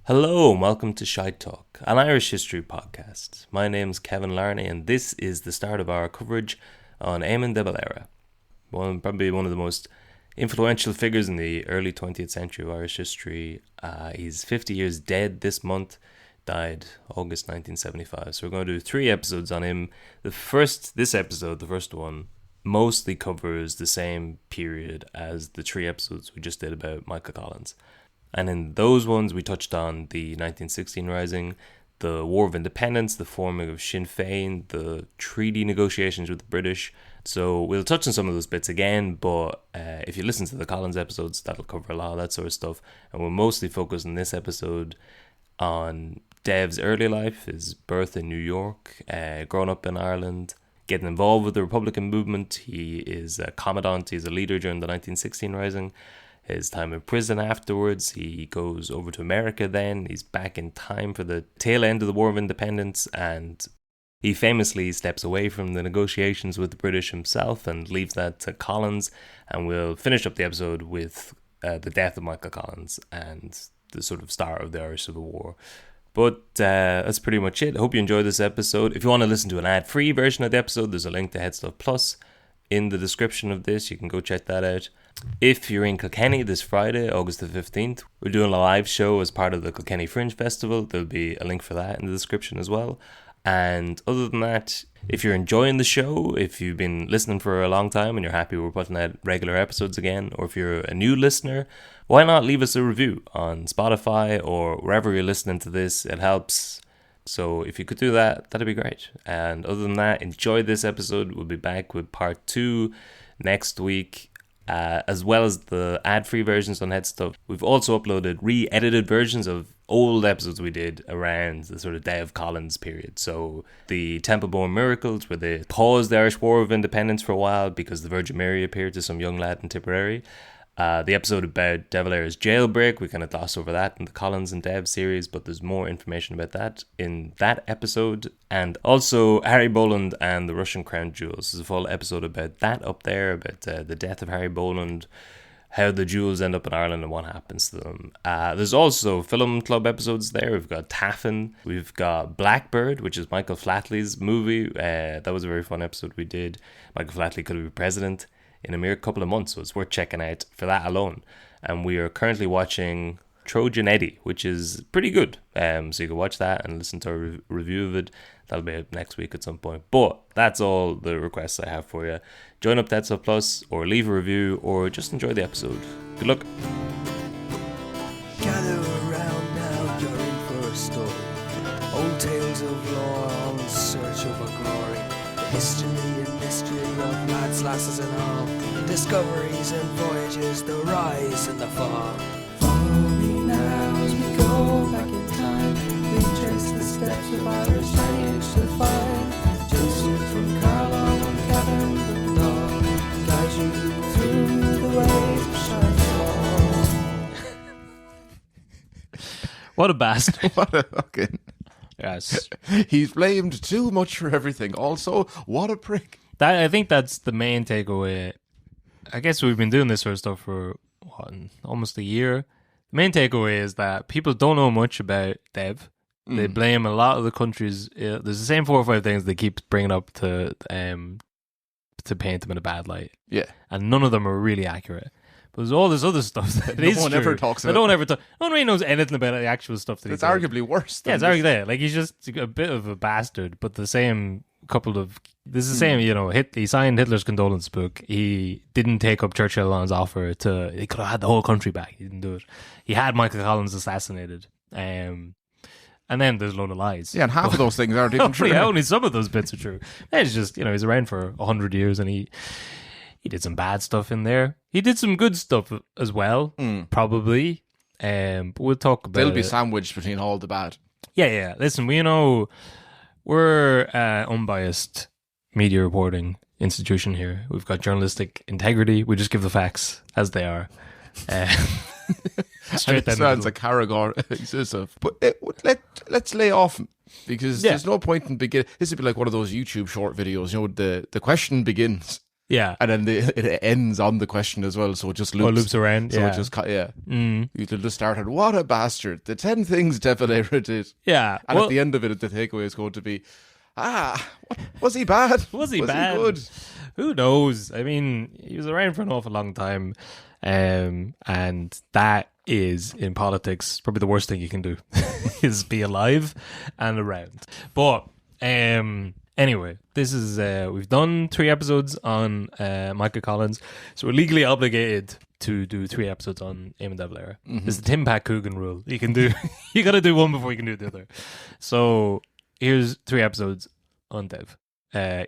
Hello and welcome to Shite Talk, an Irish history podcast. My name's Kevin Larney and this is the start of our coverage on Éamon de Valera, probably one of the most influential figures in the early 20th century of Irish history. He's 50 years dead this month, died August 1975. So we're going to do 3 episodes on him. The first one, mostly covers the same period as the 3 episodes we just did about Michael Collins. And in those ones, we touched on the 1916 Rising, the War of Independence, the forming of Sinn Féin, the treaty negotiations with the British. So we'll touch on some of those bits again, but if you listen to the Collins episodes, that'll cover a lot of that sort of stuff. And we'll mostly focus in this episode on Dev's early life, his birth in New York, growing up in Ireland, getting involved with the Republican movement. He is a commandant, he's a leader during the 1916 Rising. His time in prison afterwards, he goes over to America then. He's back in time for the tail end of the War of Independence, and he famously steps away from the negotiations with the British himself and leaves that to Collins. And we'll finish up the episode with the death of Michael Collins and the sort of start of the Irish Civil War. But that's pretty much it. I hope you enjoyed this episode. If you want to listen to an ad-free version of the episode, there's a link to Head Stuff Plus in the description of this. You can go check that out. If you're in Kilkenny this Friday, August the 15th, we're doing a live show as part of the Kilkenny Fringe Festival. There'll be a link for that in the description as well. And other than that, if you're enjoying the show, if you've been listening for a long time and you're happy we're putting out regular episodes again, or if you're a new listener, why not leave us a review on Spotify or wherever you're listening to this? It helps. So if you could do that, that'd be great. And other than that, enjoy this episode. We'll be back with part 2 next week, as well as the ad-free versions on Head Stuff. We've also uploaded re-edited versions of old episodes we did around the sort of Dev Collins period. So the Temple-Born Miracles, where they paused the Irish War of Independence for a while because the Virgin Mary appeared to some young lad in Tipperary. The episode about De Valera's jailbreak, we kind of gloss over that in the Collins and Dev series, but there's more information about that in that episode. And also Harry Boland and the Russian Crown Jewels. There's a full episode about that up there, about the death of Harry Boland, how the jewels end up in Ireland and what happens to them. There's also film club episodes there. We've got Taffin, we've got Blackbird, which is Michael Flatley's movie. That was a very fun episode we did. Michael Flatley could have been president in a mere couple of months, so it's worth checking out for that alone. And we are currently watching Trojan Eddie, which is pretty good. So you can watch that and listen to a review of it. That'll be out next week at some point. But that's all the requests I have for you. Join up to Head Stuff Plus, or leave a review, or just enjoy the episode. Good luck. Gather around now, you're in for a story. Old tales of lore, all in search of a glory. The history and mystery of lads, lasses and all. Discoveries and voyages, the rise and the fall. Follow me now as we go back in time. We trace the steps of Irish lineage to find. Joseph from Carlisle and Catherine the Dawn guide you through the ways of Shite. What a bastard. What a fucking... Yes. He's blamed too much for everything. Also, what a prick. I think that's the main takeaway. I guess we've been doing this sort of stuff for almost a year. The main takeaway is that people don't know much about Dev. They blame a lot of the countries. There's the same 4 or 5 things they keep bringing up to paint them in a bad light. Yeah. And none of them are really accurate. But there's all this other stuff that No one ever talks about. No one really knows anything about the actual stuff that It's he did. arguably worse. Yeah, it's arguably there. Like, he's just a bit of a bastard, but the same couple of... This is the same, you know, he signed Hitler's condolence book. He didn't take up Churchill on his offer to... He could have had the whole country back. He didn't do it. He had Michael Collins assassinated. And then there's a load of lies. Yeah, and half of those things aren't even true. Yeah, only some of those bits are true. It's just, you know, he's around for 100 years and he did some bad stuff in there. He did some good stuff as well, probably. But we'll talk about They'll be it. sandwiched between all the bad. Yeah. Listen, we're unbiased media reporting institution here. We've got journalistic integrity. We just give the facts as they are. Straight down the Sounds middle. like Carragher. But let's lay off because there's no point in beginning. This would be like one of those YouTube short videos. You know, the question begins. Yeah. And then it ends on the question as well, so it just loops. Loops around. So yeah. it just, You could just start at, what a bastard. The 10 things De Valera did. Yeah. And at the end of it, the takeaway is going to be, was he bad? Was he bad? He good? Who knows? I mean, he was around for an awful long time. And that is, in politics, probably the worst thing you can do is be alive and around. But anyway, this is we've done 3 episodes on Michael Collins, so we're legally obligated to do 3 episodes on Éamon de Valera. It's the Tim Pat Coogan rule. You can do you got to do one before you can do the other. So here's 3 episodes on Dev.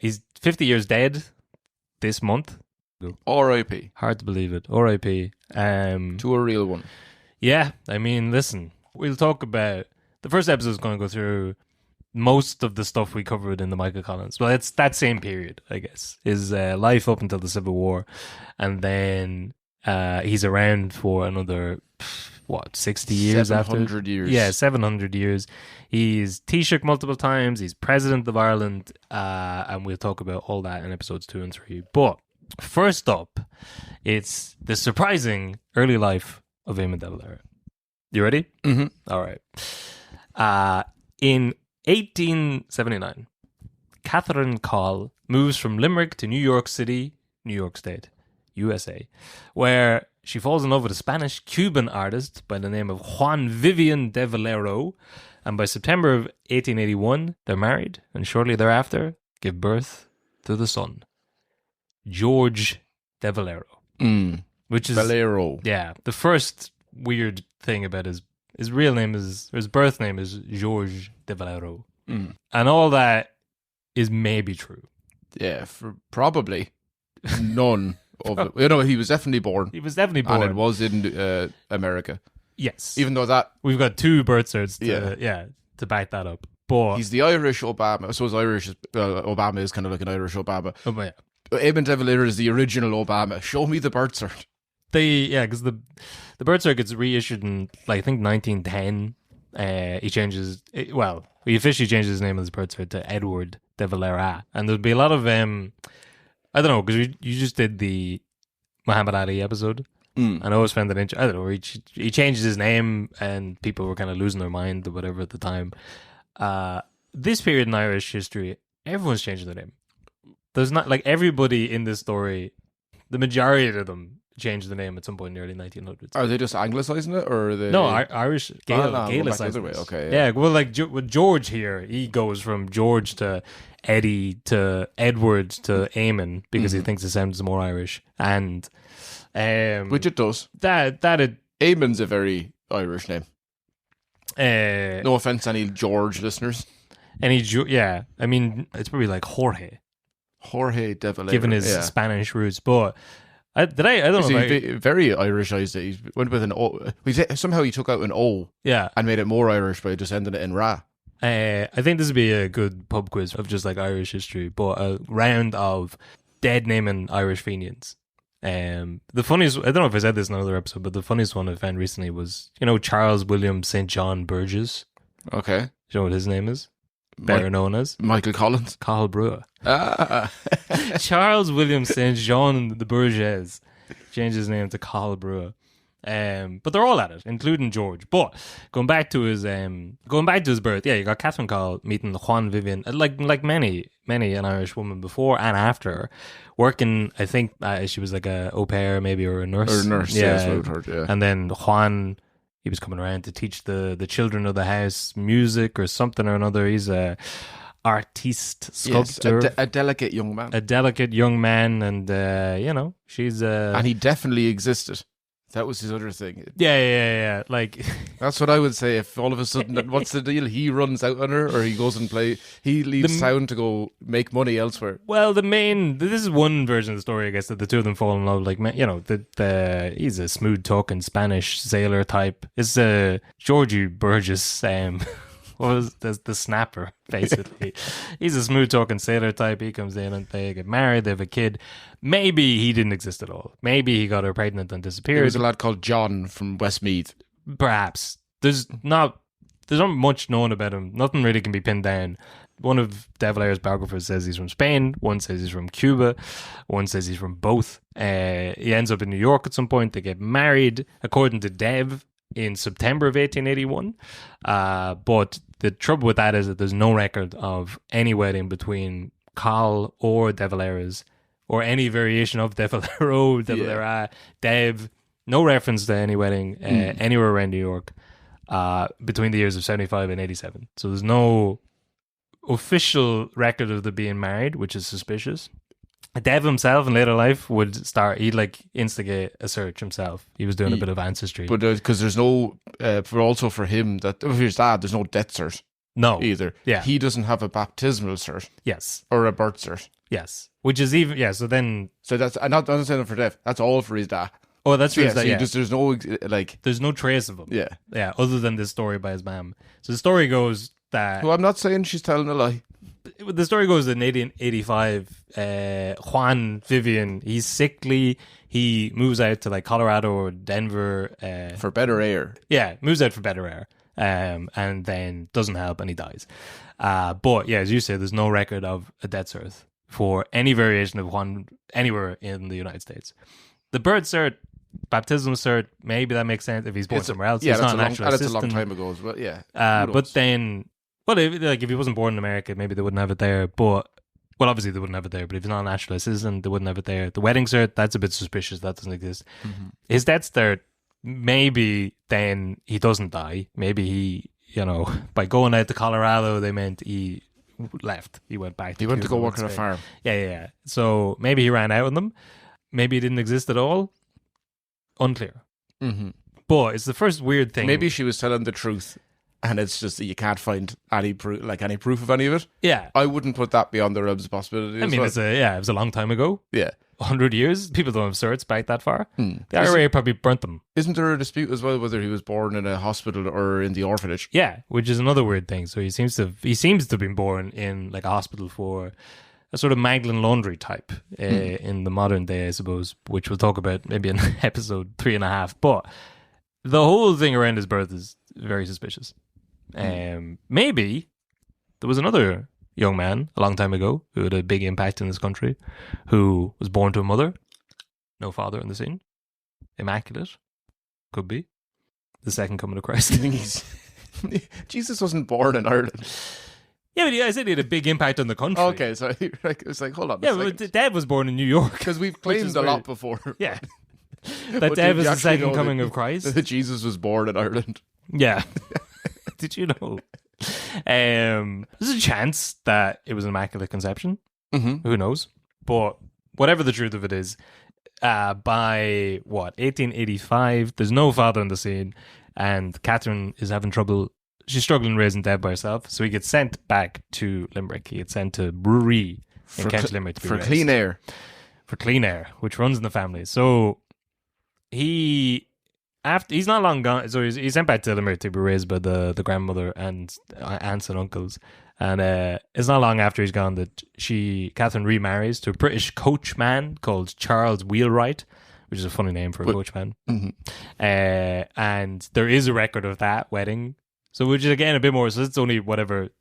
He's 50 years dead this month. R.I.P. Hard to believe it. R.I.P. To a real one. Yeah, I mean, listen, we'll talk about... The first episode is going to go through most of the stuff we covered in the Michael Collins. Well, it's that same period, I guess. His life up until the Civil War. And then he's around for another, 60 years after? 700 years. Yeah, 700 years. He's Taoiseach multiple times. He's President of Ireland. And we'll talk about all that in episodes 2 and 3. But first up, it's the surprising early life of Éamon de Valera. You ready? Mm-hmm. All right. In 1879, Catherine Call moves from Limerick to New York City, New York State, USA, where she falls in love with a Spanish-Cuban artist by the name of Juan Vivian de Valero, and by September of 1881, they're married, and shortly thereafter, give birth to the son, George de Valero. Which is Valero. Yeah, the first weird thing about his real name is, or his birth name is George de Valero. And all that is maybe true. Yeah, for probably none of it. He was definitely born. He was definitely born. And it was in America. Yes. Even though that... We've got 2 birth certs to back that up. But he's the Irish Obama. I suppose Obama is kind of like an Irish Obama. Oh, yeah. Éamon de Valera is the original Obama. Show me the birth cert. Because the birth cert gets reissued in, I think, 1910. He officially changes his name on his birth cert to Edward de Valera. And there'll be a lot of, I don't know, because you just did the Muhammad Ali episode. And I always found it interesting. I don't know, he changed his name and people were kind of losing their mind or whatever at the time. This period in Irish history, everyone's changing their name. There's not, everybody in this story, the majority of them changed the name at some point in the early 1900s. Are they just anglicising it, or are they... No, Irish Gaelicising it. Okay, yeah. Well, with George here, he goes from George to Eddie to Edward to Éamon because he thinks it sounds more Irish. And... which it does. Éamon's a very Irish name. No offence to any George listeners. I mean, it's probably like Jorge de Valera. Given his Spanish roots. But I don't know. He very Irishized it. He went with an O. Somehow he took out an O. Yeah. And made it more Irish by just ending it in Ra. I think this would be a good pub quiz of just Irish history, but a round of dead naming Irish Fenians. The funniest, I don't know if I said this in another episode, but the funniest one I found recently was, Charles William St. John Burgess. Okay. Do you know what his name is? Better known as? Michael Collins. Cathal Brugha. Ah. Charles William St. John the Burgess changed his name to Cathal Brugha. But they're all at it, including George. But going back to his birth, you got Catherine Call meeting Juan Vivian, like many an Irish woman before and after, working. I think she was like a au pair, maybe, or a nurse. Or a nurse, yeah, that's what I've heard. Yeah. And then Juan, he was coming around to teach the children of the house music or something or another. He's a artiste, sculptor, yes, a delicate young man, and she's and he definitely existed. That was his other thing. Yeah. That's what I would say. If all of a sudden, what's the deal? He runs out on her, or he goes and he leaves town to go make money elsewhere. Well, this is one version of the story, I guess, that the two of them fall in love. He's a smooth talking Spanish sailor type. It's Georgie Burgess. What was the snapper, basically. He's a smooth talking sailor type. He comes in and they get married, they have a kid. Maybe he didn't exist at all. Maybe he got her pregnant and disappeared. There was a lad called John from Westmeath. Perhaps. There's not there's not much known about him. Nothing really can be pinned down. One of De Valera's biographers says he's from Spain. One says he's from Cuba. One says he's from both. He ends up in New York at some point. They get married, according to Dev, in September of 1881. But the trouble with that is that there's no record of any wedding between Carl or De Valera's, or any variation of De Valera, De Valera, Dev. No reference to any wedding anywhere around New York between the years of 75 and 87. So there's no official record of them being married, which is suspicious. Dev himself in later life would he'd like instigate a search himself. He was doing a bit of ancestry. But because there's no, for him, that for his dad, there's no death cert. No. Either. Yeah. He doesn't have a baptismal cert. Yes. Or a birth cert. Yes. Which is even, yeah, so then. So that's, I'm not saying it for Dev, that's all for his dad. Oh, that's right. So there's no, like. There's no trace of him. Yeah. Yeah, other than this story by his mom. So the story goes that. Well, I'm not saying she's telling a lie. The story goes that in 1885, Juan Vivian, he's sickly. He moves out to like Colorado or Denver. For better air. Yeah, moves out for better air. And then doesn't help and he dies. But yeah, as you say, there's no record of a death cert for any variation of Juan anywhere in the United States. The birth cert, baptismal cert, maybe that makes sense if he's born somewhere else. Yeah, it's that's, not that's a long time ago as well. Yeah. But then, well, if he wasn't born in America, maybe they wouldn't have it there. But well, obviously they wouldn't have it there. But if he's not a naturalized citizen, they wouldn't have it there. The wedding cert, that's a bit suspicious. That doesn't exist. Mm-hmm. His death cert, maybe then he doesn't die. Maybe he, by going out to Colorado, they meant he left. He went back. He went to go work on a farm. Yeah. So maybe he ran out on them. Maybe he didn't exist at all. Unclear. Mm-hmm. But it's the first weird thing. Maybe she was telling the truth, and it's just that you can't find any proof of any of it. Yeah, I wouldn't put that beyond the realms of possibility. I mean, it was a long time ago. Yeah, 100 years. People don't have certs back that far. The IRA probably burnt them. Isn't there a dispute as well whether he was born in a hospital or in the orphanage? Yeah, which is another weird thing. So he seems to have been born in like a hospital for a sort of Magdalen laundry type in the modern day, I suppose, which we'll talk about maybe in episode 3.5. But the whole thing around his birth is very suspicious. Maybe there was another young man a long time ago who had a big impact in this country, who was born to a mother, no father in the scene, immaculate, could be the second coming of Christ. Jesus wasn't born in Ireland. Yeah, but I said he had a big impact on the country. Okay, so it's like, hold on. Yeah, but Dad was born in New York. Because we've claimed a lot before. Yeah. That Dad was the second coming of Christ. That Jesus was born in Ireland. Yeah. Did you know? There's a chance that it was an immaculate conception. Mm-hmm. Who knows? But whatever the truth of it is, by 1885, there's no father in the scene, and Catherine is having trouble. She's struggling raising Deb by herself, so he gets sent back to Limerick. He gets sent to Brewery in County Limerick to be raised. Clean air. For clean air, which runs in the family. So he's not long gone. So he's sent back to Limerick to be raised by the grandmother and aunts and uncles. And it's not long after he's gone that Catherine remarries to a British coachman called Charles Wheelwright, which is a funny name for a coachman. Mm-hmm. And there is a record of that wedding. So which is again a bit more. So it's only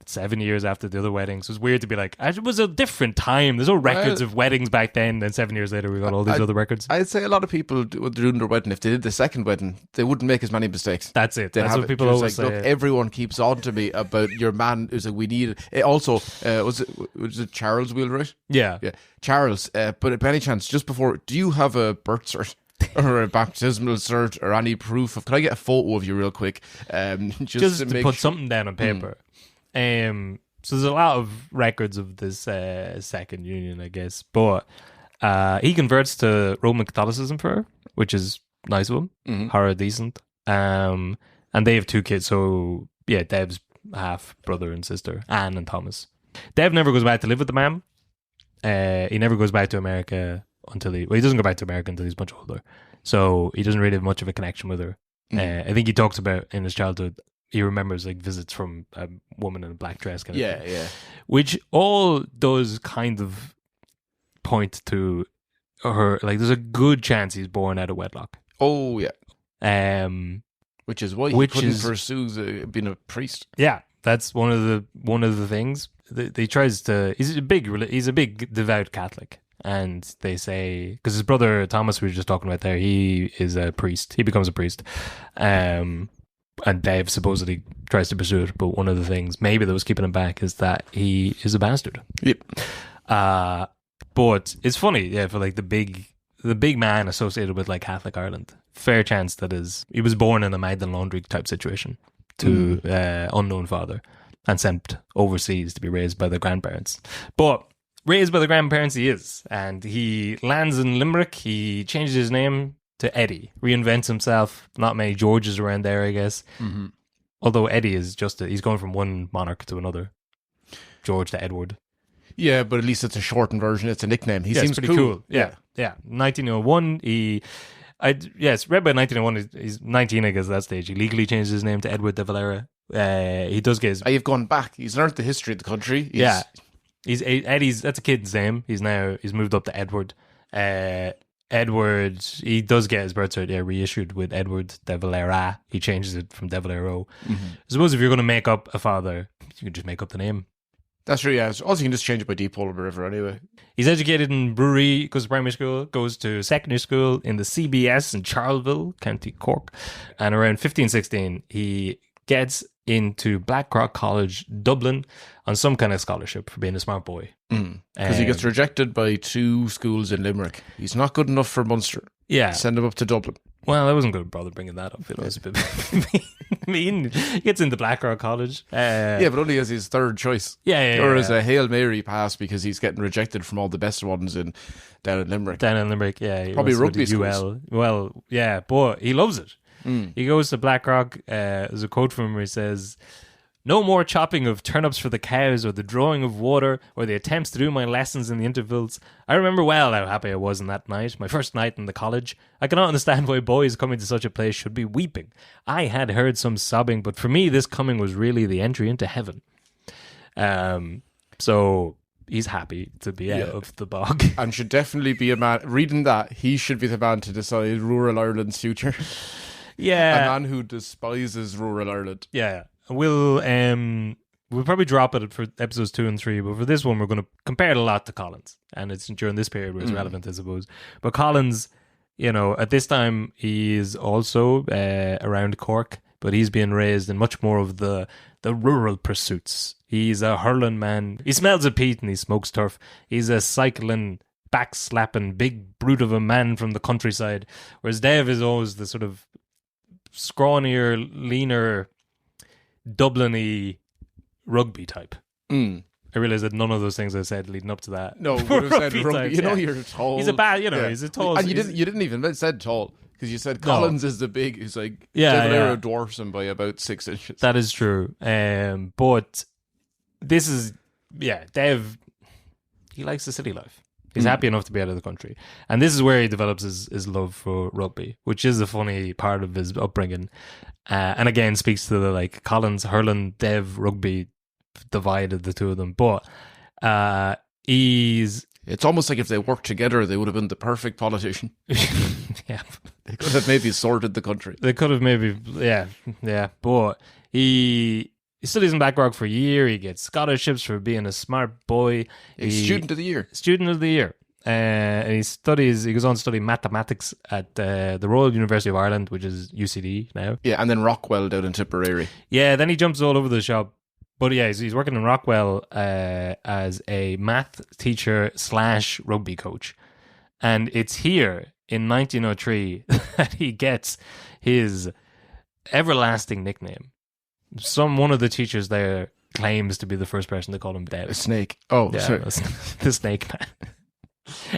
7 years after the other wedding. So it's weird to be like, it was a different time. There's no records of weddings back then. Then 7 years later, we got all these other records. I'd say a lot of people during their wedding, if they did the second wedding, they wouldn't make as many mistakes. That's it. That's what people always say. Look, everyone keeps on to me about your man. Who's like, we need it. Also, was it Charles Wheelwright? Yeah, Charles. But by any chance, just before, do you have a birth cert? Or a baptismal cert or any proof of? Can I get a photo of you real quick? Just to put something down on paper. So there's a lot of records of this second union, I guess. But he converts to Roman Catholicism for her, which is nice of him. Mm-hmm. Her decent. And they have 2 kids. So yeah, Deb's half brother and sister, Anne and Thomas. Deb never goes back to live with the mom. He never goes back to America until he doesn't go back to America until he's much older. So he doesn't really have much of a connection with her. I think he talks about in his childhood, he remembers like visits from a woman in a black dress kind of thing. Yeah. Which all does kind of point to her, like there's a good chance he's born out of wedlock. Oh yeah. Which is why he couldn't pursue being a priest. Yeah, that's one of the things. He tries to. He's a big devout Catholic, and they say because his brother Thomas, we were just talking about there, he is a priest. He becomes a priest, and Dave supposedly tries to pursue it. But one of the things maybe that was keeping him back is that he is a bastard. Yep. But it's funny, yeah, for like the big man associated with like Catholic Ireland. Fair chance that he was born in a Magdalen laundry type situation to unknown father and sent overseas to be raised by the grandparents. But raised by the grandparents he is, and he lands in Limerick. He changes his name to Eddie, reinvents himself. Not many Georges around there, I guess. Mm-hmm. Although Eddie is he's going from one monarch to another, George to Edward. Yeah, but at least it's a shortened version. It's a nickname. He seems pretty cool. Yeah. 1901. It's read by 1901. He's 19, I guess, at that stage. He legally changed his name to Éamon de Valera. He does get his. You've gone back. He's learned the history of the country. He's Eddie's. That's a kid's name. He's moved up to Edward. Edward. He does get his birth cert reissued with Éamon de Valera. He changes it from de Valero. Mm-hmm. I suppose if you're going to make up a father, you can just make up the name. That's true, yeah. Also, you can just change it by default of the river anyway. He's educated in Brewery, goes to primary school, goes to secondary school in the CBS in Charleville, County Cork. And around 15-16, he gets into Blackrock College, Dublin, on some kind of scholarship for being a smart boy. Because he gets rejected by 2 schools in Limerick. He's not good enough for Munster. Yeah. Send him up to Dublin. Well, I wasn't going to bother bringing that up. It was a bit mean. He gets into Blackrock College. But only as his third choice. Or as a Hail Mary pass because he's getting rejected from all the best ones down in Limerick. Probably rugby schools. Well, yeah, but he loves it. He goes to Blackrock. There's a quote from him where he says, "No more chopping of turnips for the cows or the drawing of water or the attempts to do my lessons in the intervals. I remember well how happy I was on that night, my first night in the college. I cannot understand why boys coming to such a place should be weeping. I had heard some sobbing, but for me this coming was really the entry into heaven." So he's happy to be out of the bog. And should definitely be a man, reading that, he should be the man to decide rural Ireland's future. Yeah. A man who despises rural Ireland. Yeah. We'll probably drop it for episodes 2 and 3, but for this one we're going to compare it a lot to Collins, and it's during this period where it's relevant, I suppose. But Collins, at this time he's also around Cork, but he's being raised in much more of the rural pursuits. He's a hurling man. He smells of peat and he smokes turf. He's a cycling, back-slapping, big brute of a man from the countryside, whereas Dave is always the sort of scrawnier, leaner, Dublin-y rugby type. I realise that none of those things I said leading up to that. No, would have said rugby. Types, You're tall. He's a bad, he's a tall. And you didn't even said tall because you said Collins is the big. Who's like De Valera dwarfs him by about 6 inches. That is true. But this is Dev. He likes the city life. He's happy enough to be out of the country. And this is where he develops his love for rugby, which is a funny part of his upbringing. And again, speaks to the Collins, hurling, Dev, rugby divide of the two of them. But it's almost like if they worked together, they would have been the perfect politician. Yeah. They could have maybe sorted the country. They could have maybe, yeah. But he studies in Blackrock for a year. He gets scholarships for being a smart boy. He's student of the year. And he goes on to study mathematics at the Royal University of Ireland, which is UCD now. Yeah, and then Rockwell down in Tipperary. Yeah, then he jumps all over the shop. But yeah, he's working in Rockwell as a math teacher / rugby coach. And it's here in 1903 that he gets his everlasting nickname. One of the teachers there claims to be the first person to call him Dev. A snake. Oh, yeah, sorry. The snake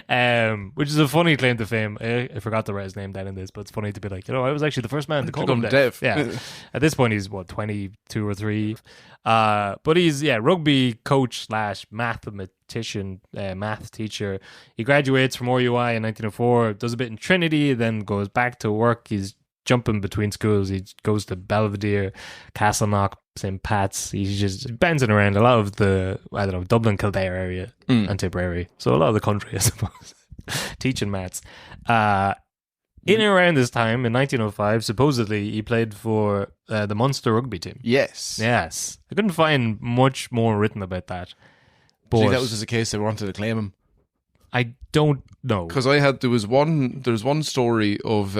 man. Which is a funny claim to fame. I forgot to write his name down in this, but it's funny to be like, I was actually the first man to call him Dev. Yeah. At this point, he's 22 or 3. But he's rugby coach / mathematician, math teacher. He graduates from RUI in 1904, does a bit in Trinity, then goes back to work. He's jumping between schools. He goes to Belvedere, Castleknock, St. Pat's. He's just bouncing around a lot of the, Dublin, Kildare area and Tipperary. So a lot of the country, I suppose. Teaching maths. In and around this time, in 1905, supposedly he played for the Munster rugby team. Yes. Yes. I couldn't find much more written about that. But See, that was just a case they wanted to claim him. I don't know. Because there's one story of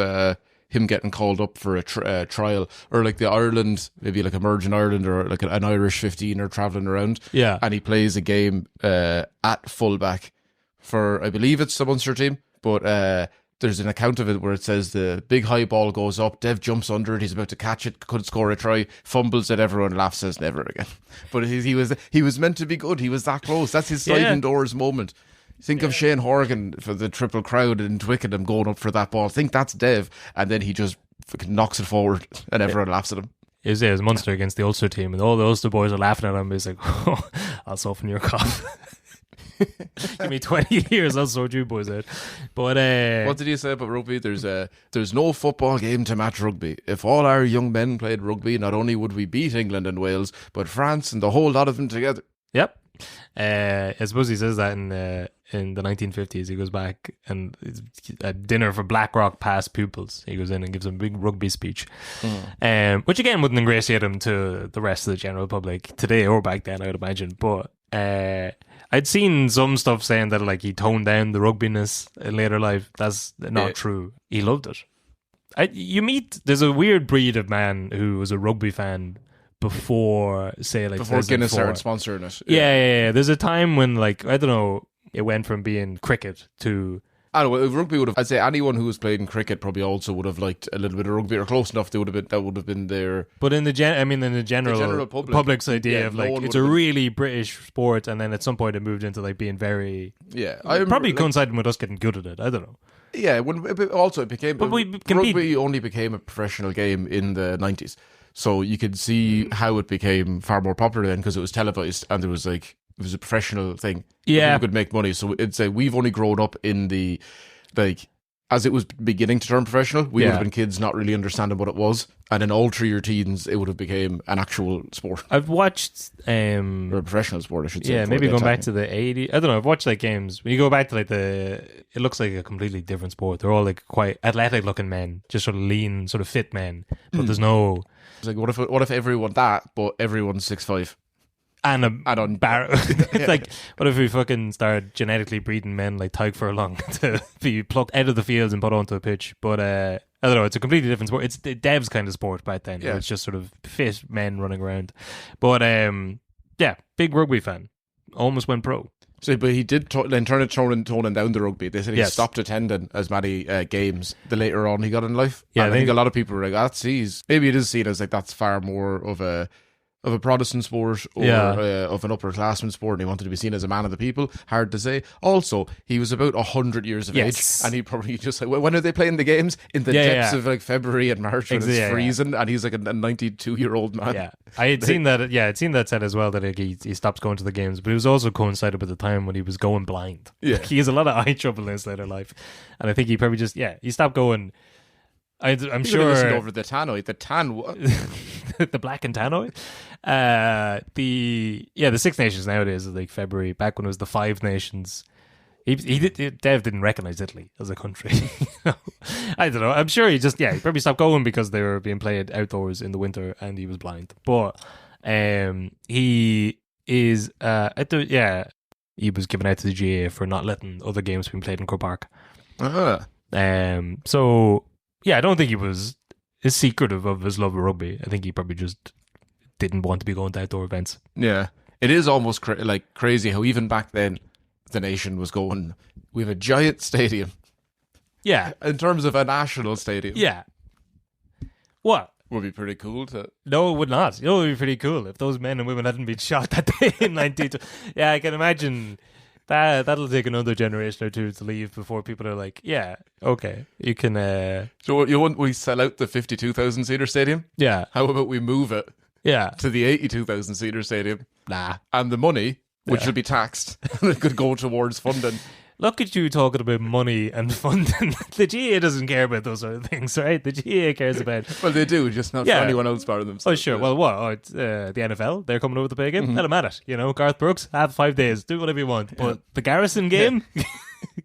him getting called up for a trial, or like the Ireland, maybe like Emerging Ireland, or like an Irish 15er travelling around. Yeah. And he plays a game at fullback for, I believe it's the Munster team, but there's an account of it where it says the big high ball goes up, Dev jumps under it, he's about to catch it, could score a try, fumbles it, everyone laughs, says never again. But he was meant to be good, he was that close. That's his sliding doors moment. Think of Shane Horgan for the triple crowd in Twickenham going up for that ball. Think that's Dev, and then he just fucking knocks it forward and everyone laughs at him. It was Munster against the Ulster team, and all the Ulster boys are laughing at him. He's like, oh, I'll soften your cough. Give me 20 years, I'll sort you boys out. But what did you say about rugby? There's no football game to match rugby. If all our young men played rugby, not only would we beat England and Wales, but France and the whole lot of them together. Yep. I suppose he says that in the 1950s. He goes back and it's a dinner for Blackrock past pupils. He goes in and gives them a big rugby speech, which again wouldn't ingratiate him to the rest of the general public today or back then, I would imagine. But I'd seen some stuff saying that like he toned down the rugbiness in later life. That's not true. He loved it. There's a weird breed of man who was a rugby fan before Guinness started sponsoring it. Yeah. There's a time when, like, I don't know, it went from being cricket to... I don't know, rugby would have... I'd say anyone who was playing cricket probably also would have liked a little bit of rugby, or close enough. That would have been their... But in the general public's idea of like, it's a really British sport, and then at some point it moved into like being very... Yeah. Probably coinciding with us getting good at it. I don't know. Yeah, it became... But rugby only became a professional game in the 90s. So you could see how it became far more popular then, because it was televised and it was a professional thing. Yeah. People could make money. So it's we've only grown up in the, like, as it was beginning to turn professional, we would have been kids not really understanding what it was. And in all through your teens, it would have became an actual sport. I've watched... or a professional sport, I should say. Yeah, maybe going back to the 80s. I don't know, I've watched like games. When you go back to like it looks like a completely different sport. They're all like quite athletic looking men, just sort of lean, sort of fit men. But there's no... It's like, what if everyone but everyone's 6'5"? And on barrow. It's like, what if we fucking start genetically breeding men like Tyke Furlong to be plucked out of the fields and put onto a pitch? But I don't know, it's a completely different sport. It's the Dev's kind of sport back then. Yeah. It's just sort of fit men running around. But big rugby fan. Almost went pro. So, but he did then turn it toning down the rugby. They said he stopped attending as many games the later on he got in life. Yeah, and I think a lot of people were like, maybe it is seen as like that's far more of a Protestant sport or of an upperclassman sport, and he wanted to be seen as a man of the people. Hard to say. Also, he was about 100 years of age, and he probably just like, when are they playing the games? In the depths of like February and March when it's freezing, and he's like a 92-year-old man. Yeah, I had seen that. Yeah, I'd seen that said as well that like, he stopped going to the games, but it was also coincided with the time when he was going blind. Yeah, he has a lot of eye trouble in his later life, and I think he probably just he stopped going. I'm sure over the tannoy, the black and tannoy. The Six Nations nowadays is like February. Back when it was the Five Nations, Dev didn't recognize Italy as a country. I don't know. I'm sure he probably stopped going because they were being played outdoors in the winter and he was blind. But he is he was given out to the GA for not letting other games be played in Croke Park. So. Yeah, I don't think he was secretive of his love of rugby. I think he probably just didn't want to be going to outdoor events. Yeah. It is almost crazy how even back then the nation was going, we have a giant stadium. Yeah. In terms of a national stadium. Yeah. What? Would be pretty cool to... No, it would not. It would be pretty cool if those men and women hadn't been shot that day in 19... Yeah, I can imagine... That'll take another generation or two to leave before people are like, yeah, okay, you can... So you want we sell out the 52,000-seater stadium? Yeah. How about we move it to the 82,000-seater stadium? Nah. And the money, which should be taxed, could go towards funding. Look at you talking about money and funding. The GA doesn't care about those sort of things, right? The GA cares about... Well, they do, just not for anyone else part of themselves. Oh, sure. Well, what? Oh, it's, the NFL, they're coming over to play a game? Let them at it. You know, Garth Brooks, have 5 days. Do whatever you want. But the Garrison game?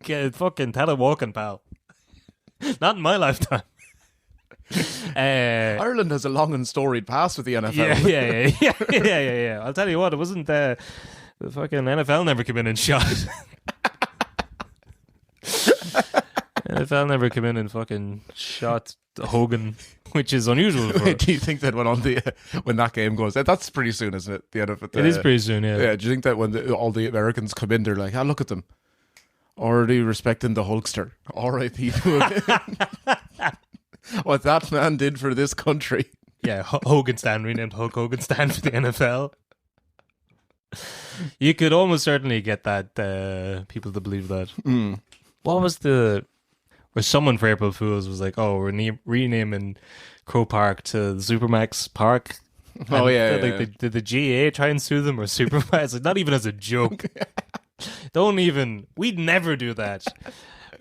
Fucking tell him walking, pal. Not in my lifetime. Ireland has a long and storied past with the NFL. Yeah. I'll tell you what, it wasn't the fucking NFL never came in and shot. NFL never came in and fucking shot Hogan, which is unusual. For Do you think that when that game goes, that's pretty soon, isn't it? The end of it. It is pretty soon, yeah. Yeah. Do you think that when all the Americans come in, they're like, look at them, already respecting the Hulkster. R.I.P. What that man did for this country. Yeah, Hogan Stand renamed Hulk Hogan Stand for the NFL. You could almost certainly get that people to believe that. What was where someone for April Fools was like, oh, we're renaming Crow Park to the Supermax Park. Oh, yeah. Did the GA try and sue them or Supermax? Like, not even as a joke. We'd never do that.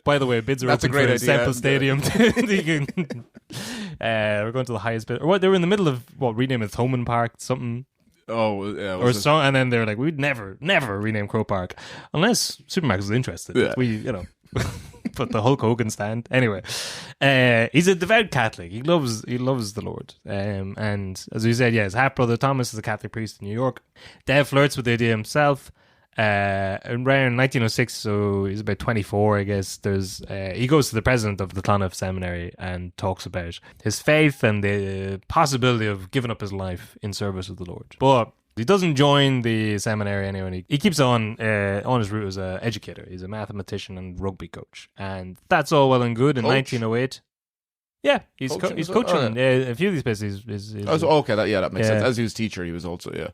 By the way, bids are That's open a great for idea. Semple Stadium. We're going to the highest bid. Or what? They were in the middle of rename it Thoman Park, something. Oh, yeah. Or so, and then they're like, we'd never rename Crow Park unless Supermax is interested. Yeah. But the Hulk Hogan Stand. Anyway, he's a devout Catholic. He loves the Lord. And as we said, his half brother Thomas is a Catholic priest in New York. Dev flirts with the idea himself. Around 1906, so he's about 24, I guess. He goes to the president of the Clonmel Seminary and talks about his faith and the possibility of giving up his life in service of the Lord. But he doesn't join the seminary anyway. He keeps on his route as an educator. He's a mathematician and rugby coach, and that's all well and good. In 1908. Yeah, he's coaching a few of these places. That makes sense. As he was teacher, he was also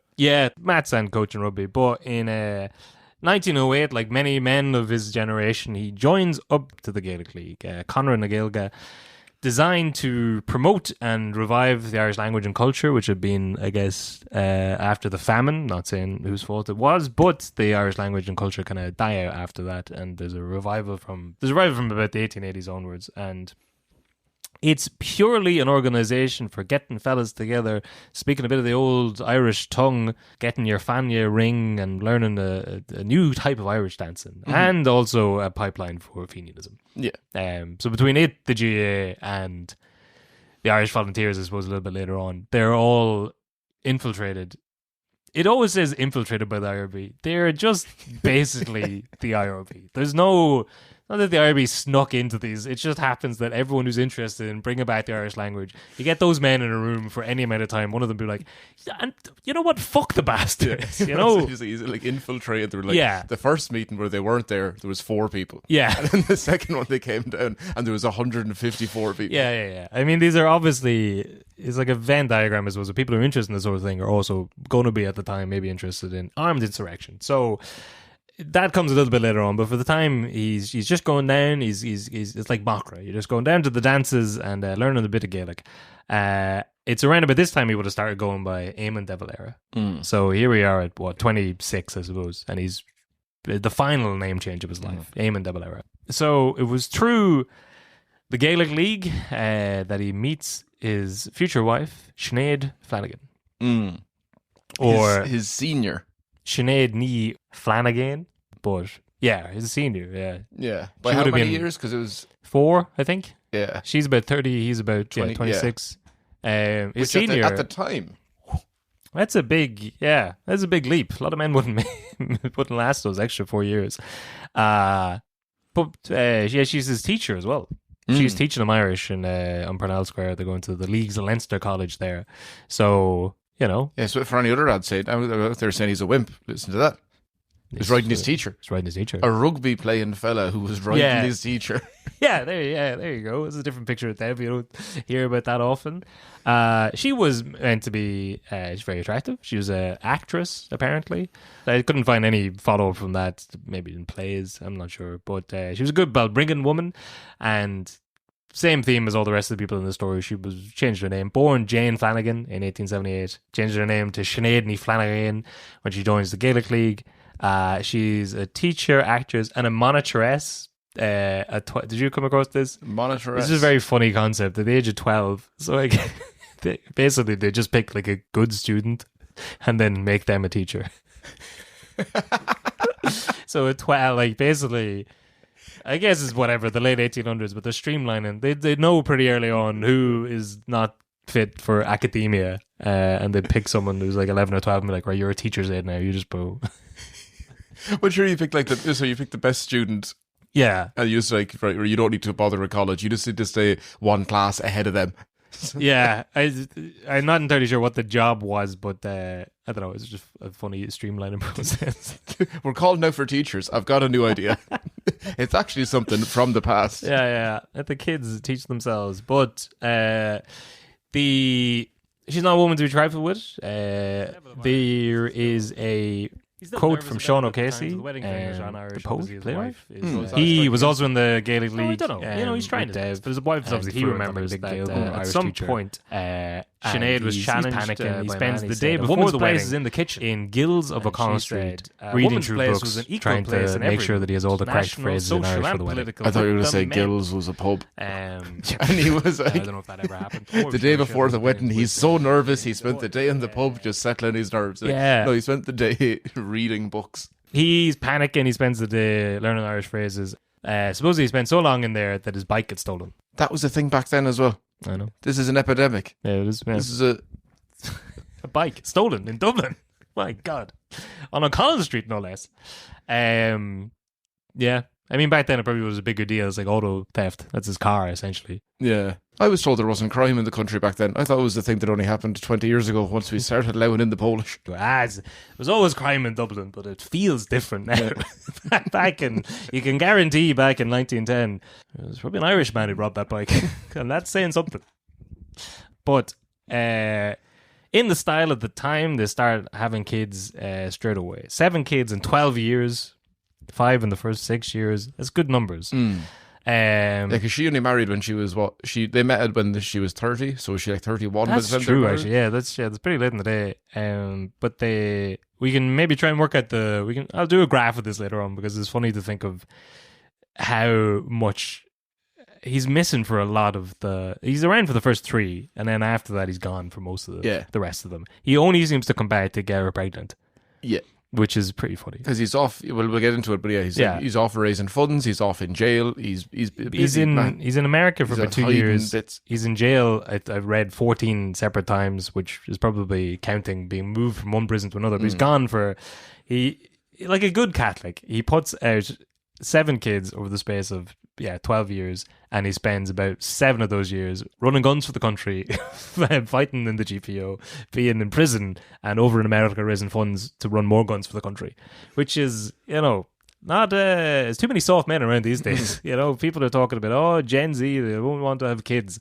maths and coaching rugby. But in 1908, like many men of his generation, he joins up to the Gaelic League, Conradh na Gaeilge, designed to promote and revive the Irish language and culture, which had been, I guess, after the famine. Not saying whose fault it was, but the Irish language and culture kind of die out after that, and there's a revival from about the 1880s onwards, and it's purely an organisation for getting fellas together, speaking a bit of the old Irish tongue, getting your fanya ring and learning a new type of Irish dancing, and also a pipeline for Fenianism. Yeah. So between it, the GA, and the Irish Volunteers, I suppose, a little bit later on, they're all infiltrated. It always says infiltrated by the IRB. They're just basically the IRB. There's not that the IRB snuck into these. It just happens that everyone who's interested in bringing back the Irish language, you get those men in a room for any amount of time. One of them be like, and you know what? Fuck the bastards. You know? He's like infiltrated. They were like, the first meeting where they weren't there was 4 people. Yeah. And then the second one they came down and there was 154 people. Yeah. I mean, these are obviously, it's like a Venn diagram, I suppose. The people who are interested in this sort of thing are also going to be at the time maybe interested in armed insurrection. So that comes a little bit later on, but for the time he's just going down. He's it's like Makra. You're just going down to the dances and learning a bit of Gaelic. It's around about this time he would have started going by Éamon de Valera. So here we are at 26, I suppose, and he's the final name change of his life, Éamon de Valera. So it was through the Gaelic League that he meets his future wife, Sinead Flanagan, or his senior. Sinead Ní Flanagan, but his senior, Yeah. By how many years? Because it was 4, I think. Yeah. She's about 30, he's about 26. His which senior, at the time. that's a big leap. A lot of men wouldn't last those extra 4 years. But she's his teacher as well. She's teaching them Irish in on Purnell Square. They're going to the Leagues of Leinster College there. So, you know. Yeah, so for any other ad saying, they're saying he's a wimp. Listen to that. He's writing his teacher. He's writing his teacher. A rugby playing fella who was writing his teacher. There you go. It's a different picture of Dev. You don't hear about that often. She was meant to be she's very attractive. She was an actress, apparently. I couldn't find any follow-up from that, maybe in plays, I'm not sure. But she was a good Balbriggan woman, and same theme as all the rest of the people in the story. She was changed her name. Born Jane Flanagan in 1878. Changed her name to Sinead Ní Flanagan when she joins the Gaelic League. She's a teacher, actress, and a monitoress. Did you come across this? Monitoress. This is a very funny concept. At the age of 12, so like, basically they just pick like a good student and then make them a teacher. So at 12, like basically, I guess it's whatever, the late 1800s, but they're streamlining. They know pretty early on who is not fit for academia, and they pick someone who's like 11 or 12 and be like, right, you're a teacher's aide now, you just go. But sure, you pick you pick the best student. Yeah. And you just like, right, you don't need to bother with college. You just need to stay one class ahead of them. Yeah. I'm not entirely sure what the job was, but I don't know. It's just a funny streamlining process. We're calling out for teachers. I've got a new idea. It's actually something from the past. Yeah. Let the kids teach themselves. But she's not a woman to be trifled with. There is a quote from Sean O'Casey, the poet, playwright. He was also in the Gaelic League. I don't know. He's trying to. But his wife is obviously he remembers that at some point Sinead was challenged. Panicking. He spends the day before the wedding in the kitchen in Gills of O'Connell Street, reading through books, trying to make sure that he has all the correct phrases in Irish for the wedding. I thought you were going to say Gills was a pub. And he was like, I don't know if that ever happened. The day before the wedding, he's so nervous. He spent the day in the pub just settling his nerves. Yeah. No, he spent the day reading books. He's panicking. He spends the day learning Irish phrases. Supposedly he spent so long in there that his bike gets stolen. That was a thing back then as well. I know. This is an epidemic. Yeah, it is. Yeah. This is a bike stolen in Dublin. My God. On O'Connell Street, no less. Yeah. I mean, back then it probably was a bigger deal. It's like auto theft. That's his car, essentially. Yeah. I was told there wasn't crime in the country back then. I thought it was the thing that only happened 20 years ago once we started allowing in the Polish. There was always crime in Dublin, but it feels different now. You can guarantee back in 1910, it was probably an Irishman who robbed that bike. And that's saying something. But in the style of the time, they start having kids straight away. 7 kids in 12 years. 5 in the first 6 years. That's good numbers. Because she only married when she was they met when she was 30, so was she like 31? That's true, actually. Yeah, that's pretty late in the day. But we can maybe try and work out I'll do a graph of this later on, because it's funny to think of how much he's missing for a lot of he's around for the first 3, and then after that he's gone for most of the rest of them. He only seems to come back to get her pregnant. Yeah. Which is pretty funny. Because he's off, we'll get into it, but he's off raising funds, he's off in jail, he's in America for about 2 years. He's in jail, I've read 14 separate times, which is probably counting being moved from one prison to another, but he's gone like a good Catholic, he puts out 7 kids over the space of 12 years, and he spends about 7 of those years running guns for the country, fighting in the GPO, being in prison, and over in America raising funds to run more guns for the country, which is, not there's too many soft men around these days. People are talking about, Gen Z, they won't want to have kids.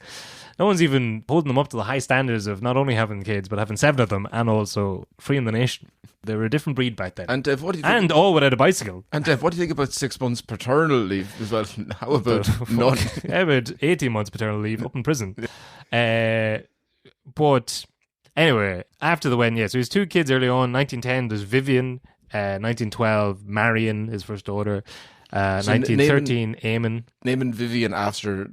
No one's even holding them up to the high standards of not only having kids, but having 7 of them, and also freeing the nation. They were a different breed back then. And Dev, what do you think? And all without a bicycle. And Dev, what do you think about 6 months paternal leave as well? How about none? How about 18 months paternal leave up in prison? But anyway, after the wedding, so he has 2 kids early on. 1910, there's Vivian. 1912, Marion, his first daughter. 1913, Éamon. Naming Vivian after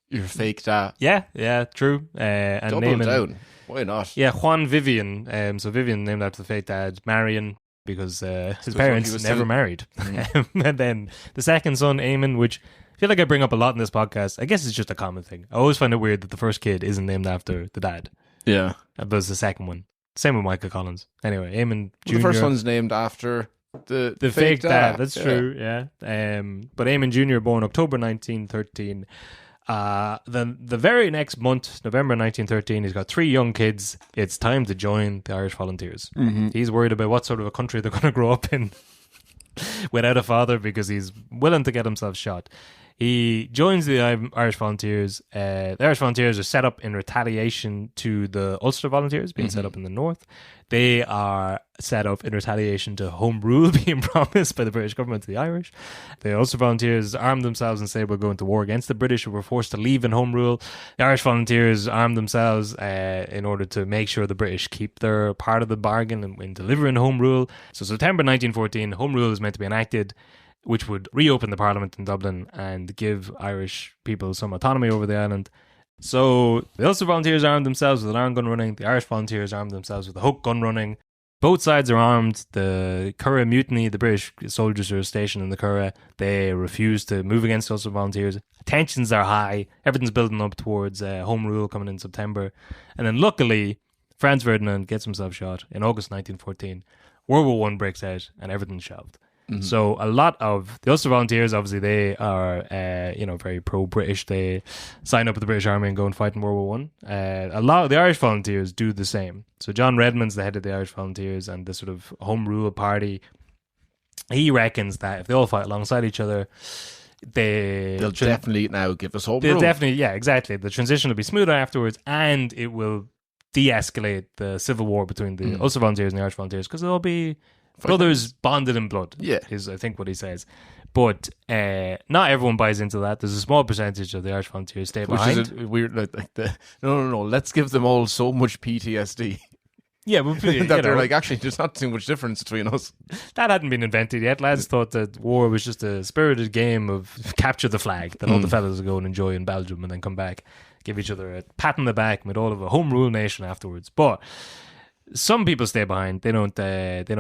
your fake dad. Yeah, true. And double down. Why not? Yeah, Juan Vivian. So Vivian named after the fake dad. Marion, because his parents never married. And then the second son, Éamon, which I feel like I bring up a lot in this podcast. I guess it's just a common thing. I always find it weird that the first kid isn't named after the dad. Yeah. But it's the second one. Same with Michael Collins. Anyway, Éamon Jr. The first one's named after the fake dad. That's true, yeah. But Éamon Jr., born October 1913. Then the very next month, November 1913, he's got 3 young kids. It's time to join the Irish Volunteers. Mm-hmm. He's worried about what sort of a country they're going to grow up in without a father, because he's willing to get himself shot. He joins the Irish Volunteers. The Irish Volunteers are set up in retaliation to the Ulster Volunteers being set up in the north. They are set up in retaliation to home rule being promised by the British government to the Irish. The Ulster Volunteers armed themselves and said we're going to war against the British, and were forced to leave in home rule. The Irish Volunteers armed themselves in order to make sure the British keep their part of the bargain in delivering home rule. So September 1914, home rule is meant to be enacted, which would reopen the Parliament in Dublin and give Irish people some autonomy over the island. So the Ulster Volunteers armed themselves with an arm gun running. The Irish Volunteers armed themselves with a hook gun running. Both sides are armed. The Curragh Mutiny, the British soldiers who are stationed in the Curragh, they refuse to move against Ulster Volunteers. Tensions are high. Everything's building up towards Home Rule coming in September. And then luckily, Franz Ferdinand gets himself shot in August 1914. World War I breaks out and everything's shelved. So a lot of the Ulster Volunteers, obviously, they are, very pro-British. They sign up with the British Army and go and fight in World War I. A lot of the Irish Volunteers do the same. So John Redmond's the head of the Irish Volunteers and the sort of Home Rule party. He reckons that if they all fight alongside each other, they'll definitely now give us Home Rule. Rule. Definitely, yeah, exactly. The transition will be smoother afterwards, and it will de-escalate the civil war between the Ulster Volunteers and the Irish Volunteers, because they'll be brothers bonded in blood. Yeah, is I think what he says. But not everyone buys into that. There's a small percentage of the Irish Volunteers stay behind. Which is a weird, no. Let's give them all so much PTSD. Yeah, but, that they're like, actually, there's not too much difference between us. That hadn't been invented yet. Lads thought that war was just a spirited game of capture the flag that all the fellas would go and enjoy in Belgium and then come back, give each other a pat on the back with all of a home rule nation afterwards. But some people stay behind. They don't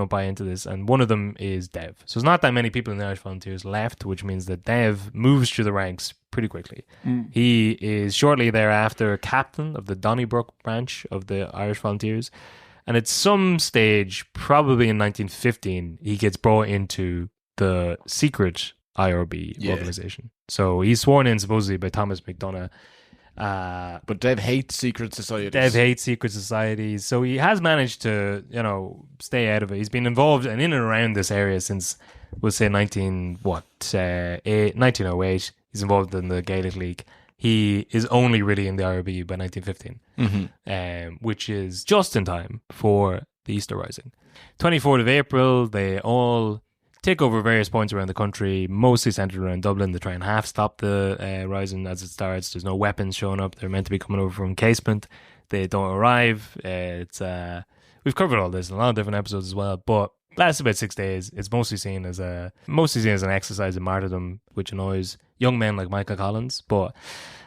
buy into this, and one of them is Dev. So there's not that many people in the Irish Volunteers left, which means that Dev moves through the ranks pretty quickly. He is shortly thereafter captain of the Donnybrook branch of the Irish Volunteers, and at some stage, probably in 1915, he gets brought into the secret IRB organization. So he's sworn in supposedly by Thomas McDonough. But Dev hates secret societies. Dev hates secret societies, so he has managed to, stay out of it. He's been involved and in and around this area since, we'll say, 1908. He's involved in the Gaelic League. He is only really in the IRB by 1915, which is just in time for the Easter Rising. 24th of April, they all take over various points around the country, mostly centered around Dublin, to try and half stop the rising as it starts. There's no weapons showing up. They're meant to be coming over from Casement. They don't arrive. We've covered all this in a lot of different episodes as well, but lasts about 6 days. It's mostly seen as an exercise in martyrdom, which annoys young men like Michael Collins. But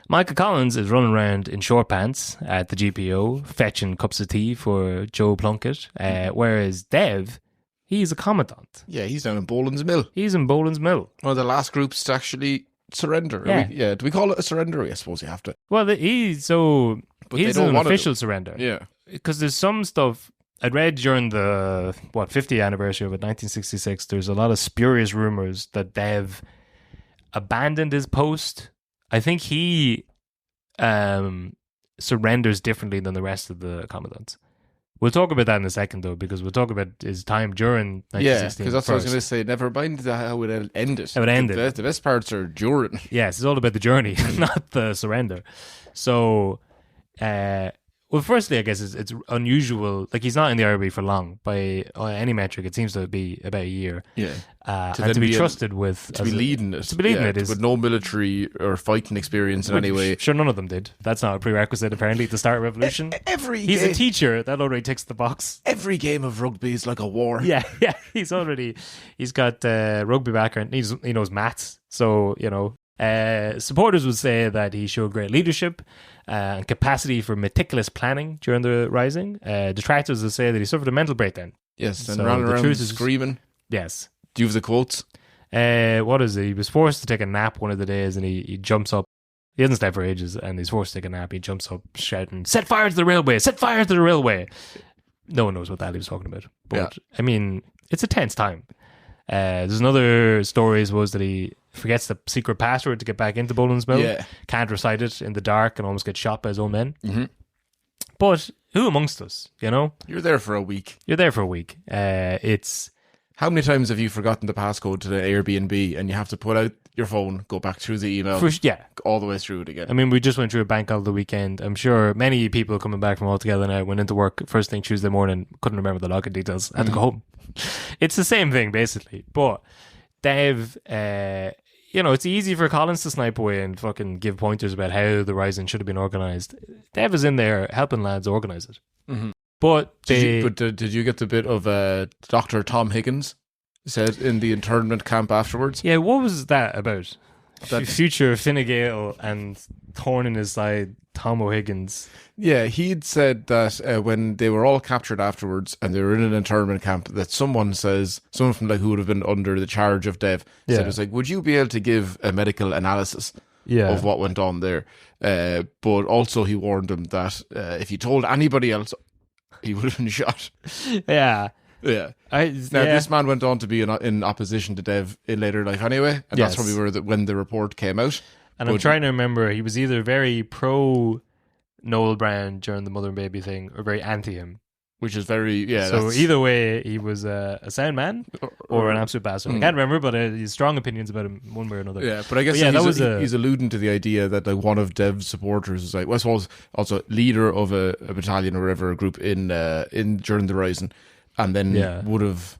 Michael Collins is running around in short pants at the GPO, fetching cups of tea for Joe Plunkett, whereas Dev, he's a commandant. Yeah, he's down in Boland's Mill. He's in Boland's Mill. One of the last groups to actually surrender. Yeah. Do we call it a surrender? I suppose you have to. Well, he's an official surrender. Yeah. Because there's some stuff I'd read during the 50th anniversary of it, 1966. There's a lot of spurious rumors that Dev abandoned his post. I think he surrenders differently than the rest of the commandants. We'll talk about that in a second, though, because we'll talk about his time during 1916. Yeah, because that's what I was going to say. Never mind how it ended. How it ended. The best parts are during. Yes, it's all about the journey, not the surrender. So, well, firstly, I guess it's unusual. Like, he's not in the IRB for long. By any metric, it seems to be about a year. Yeah. And to be trusted with... To be leading it. To be leading it is... With no military or fighting experience in any way. Sure, none of them did. That's not a prerequisite, apparently, to start a revolution. He's a teacher. That already ticks the box. Every game of rugby is like a war. Yeah. He's got rugby background. He knows maths. So, supporters would say that he showed great leadership and capacity for meticulous planning during the Rising. Detractors would say that he suffered a mental breakdown. Yes, and ran around screaming. Yes. Do you have the quotes? What is it? He was forced to take a nap one of the days, and he jumps up. He hasn't slept for ages, and he's forced to take a nap. He jumps up shouting, "Set fire to the railway! Set fire to the railway!" No one knows what that he was talking about. But, I mean, it's a tense time. There's another story was that he forgets the secret password to get back into Boland's Mill. Yeah. Can't recite it in the dark and almost gets shot by his own men. Mm-hmm. But who amongst us, You're there for a week. It's... How many times have you forgotten the passcode to the Airbnb and you have to pull out your phone, go back through the email, all the way through it again? I mean, we just went through a bank holiday weekend. I'm sure many people coming back from all together now went into work first thing Tuesday morning, couldn't remember the login details, had to go home. It's the same thing, basically. But Dev, it's easy for Collins to snipe away and fucking give pointers about how the Rising should have been organised. Dev is in there helping lads organise it. Mm-hmm. But did you get the bit of Dr. Tom Higgins said in the internment camp afterwards? Yeah, what was that about? That future Fine Gael and thorn in his side Tom O'Higgins. Yeah, he'd said that when they were all captured afterwards and they were in an internment camp, that someone from like who would have been under the charge of Dev said, it's like, would you be able to give a medical analysis of what went on there? But also he warned him that if he told anybody else, he would have been shot. Yeah. Yeah. This man went on to be in opposition to Dev in later life anyway, and that's probably when the report came out. And I'm trying to remember, he was either very pro Noel Brand during the mother and baby thing, or very anti him. Which is very, So either way, he was a sound man or an absolute bastard. I can't remember, but he has strong opinions about him one way or another. Yeah, but I guess he's alluding to the idea that like one of Dev's supporters was like, well, I suppose also leader of a battalion or whatever, a group in during the Rising, and then would have.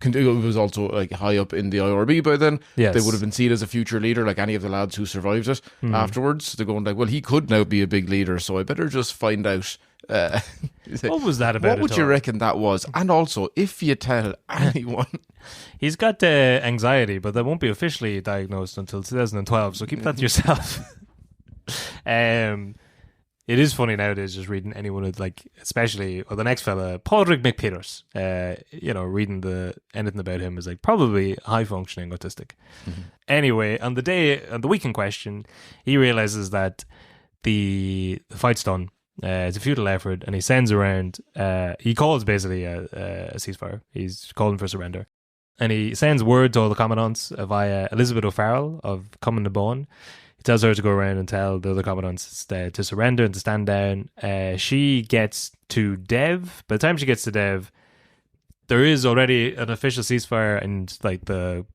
It was also like high up in the IRB by then. They would have been seen as a future leader, like any of the lads who survived it afterwards. They're going like, well, he could now be a big leader, so I better just find out. What was that about? What would you reckon that was? And also, if you tell anyone, he's got anxiety, but that won't be officially diagnosed until 2012. So keep that to yourself. It is funny nowadays just reading anyone with like, especially the next fella, Padraig McPeters. Reading anything about him is like probably high functioning autistic. Mm-hmm. Anyway, on the week in question, he realizes that the fight's done. It's a futile effort, and he sends around. He calls basically a ceasefire. He's calling for surrender, and he sends word to all the commandants via Elizabeth O'Farrell of Common na Bón. He tells her to go around and tell the other commandants to surrender and to stand down. She gets to Dev. By the time she gets to Dev, there is already an official ceasefire, and like the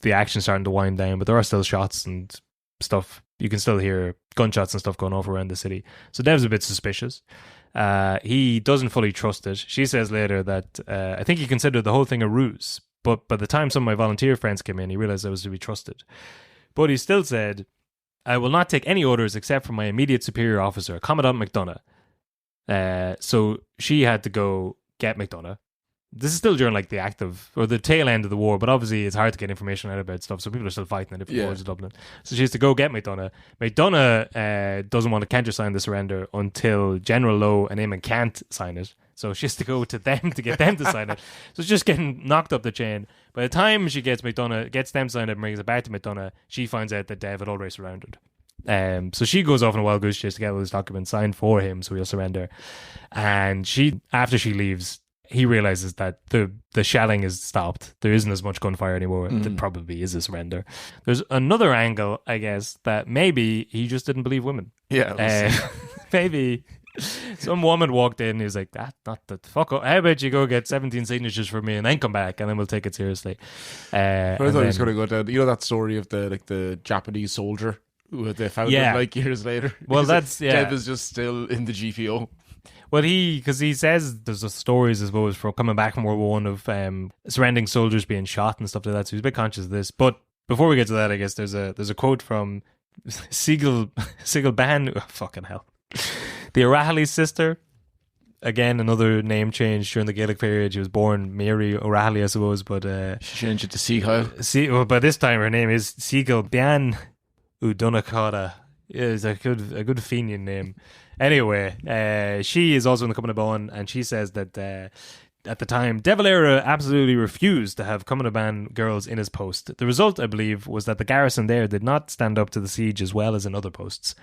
action's starting to wind down, but there are still shots and stuff. You can still hear gunshots and stuff going off around the city. So Dev's a bit suspicious. He doesn't fully trust it. She says later that I think he considered the whole thing a ruse, but by the time some of my volunteer friends came in, he realized I was to be trusted. But he still said, I will not take any orders except from my immediate superior officer, Commandant McDonough. So she had to go get McDonough. This is still during like the tail end of the war, but obviously it's hard to get information out about stuff, so people are still fighting in different wars of Dublin. So she has to go get McDonough. McDonough doesn't want to countersign the surrender until General Lowe and Éamon can't sign it. So she has to go to them to get them to sign it. So it's just getting knocked up the chain. By the time she gets them signed it and brings it back to McDonough, she finds out that Dev had already surrendered. So she goes off on a wild goose chase to get all these documents signed for him so he'll surrender. And after she leaves, he realizes that the shelling is stopped. There isn't as much gunfire anymore. There probably is a surrender. There's another angle, I guess, that maybe he just didn't believe women. Yeah. Maybe some woman walked in and he was like, not the fuck up. How about you go get 17 signatures for me and then come back and then we'll take it seriously. I thought he was going to go down. You know that story of the Japanese soldier who they found him like years later? Well, Dev is just still in the GPO. Well, because he says there's stories, I suppose, from coming back from World War I of surrounding soldiers being shot and stuff like that. So he's a bit conscious of this. But before we get to that, I guess there's a quote from Siegel Ban. Oh, fucking hell. The O'Reilly's sister. Again, another name change during the Gaelic period. She was born Mary O'Reilly, I suppose, but she changed it to Siegel. Well, by this time her name is Siegel Ban Udonachada. It's a good Fenian name. Anyway, she is also in the Common na Bón, and she says that at the time, De Valera absolutely refused to have Common na Bón girls in his post. The result, I believe, was that the garrison there did not stand up to the siege as well as in other posts.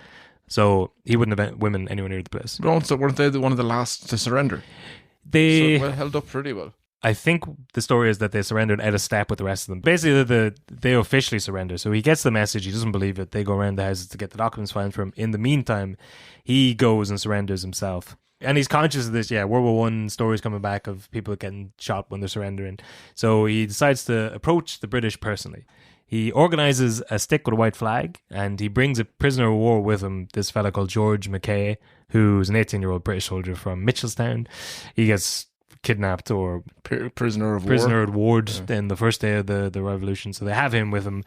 So he wouldn't have women anywhere near the place. But also, weren't they one of the last to surrender? They held up pretty well. I think the story is that they surrendered out of step with the rest of them. Basically, they officially surrender. So he gets the message. He doesn't believe it. They go around the houses to get the documents signed for him. In the meantime, he goes and surrenders himself. And he's conscious of this, World War I stories coming back of people getting shot when they're surrendering. So he decides to approach the British personally. He organises a stick with a white flag, and he brings a prisoner of war with him, this fella called George Mackay, who's an 18-year-old British soldier from Mitchelstown. He gets kidnapped or prisoner of war in the first day of the revolution, so they have him with him.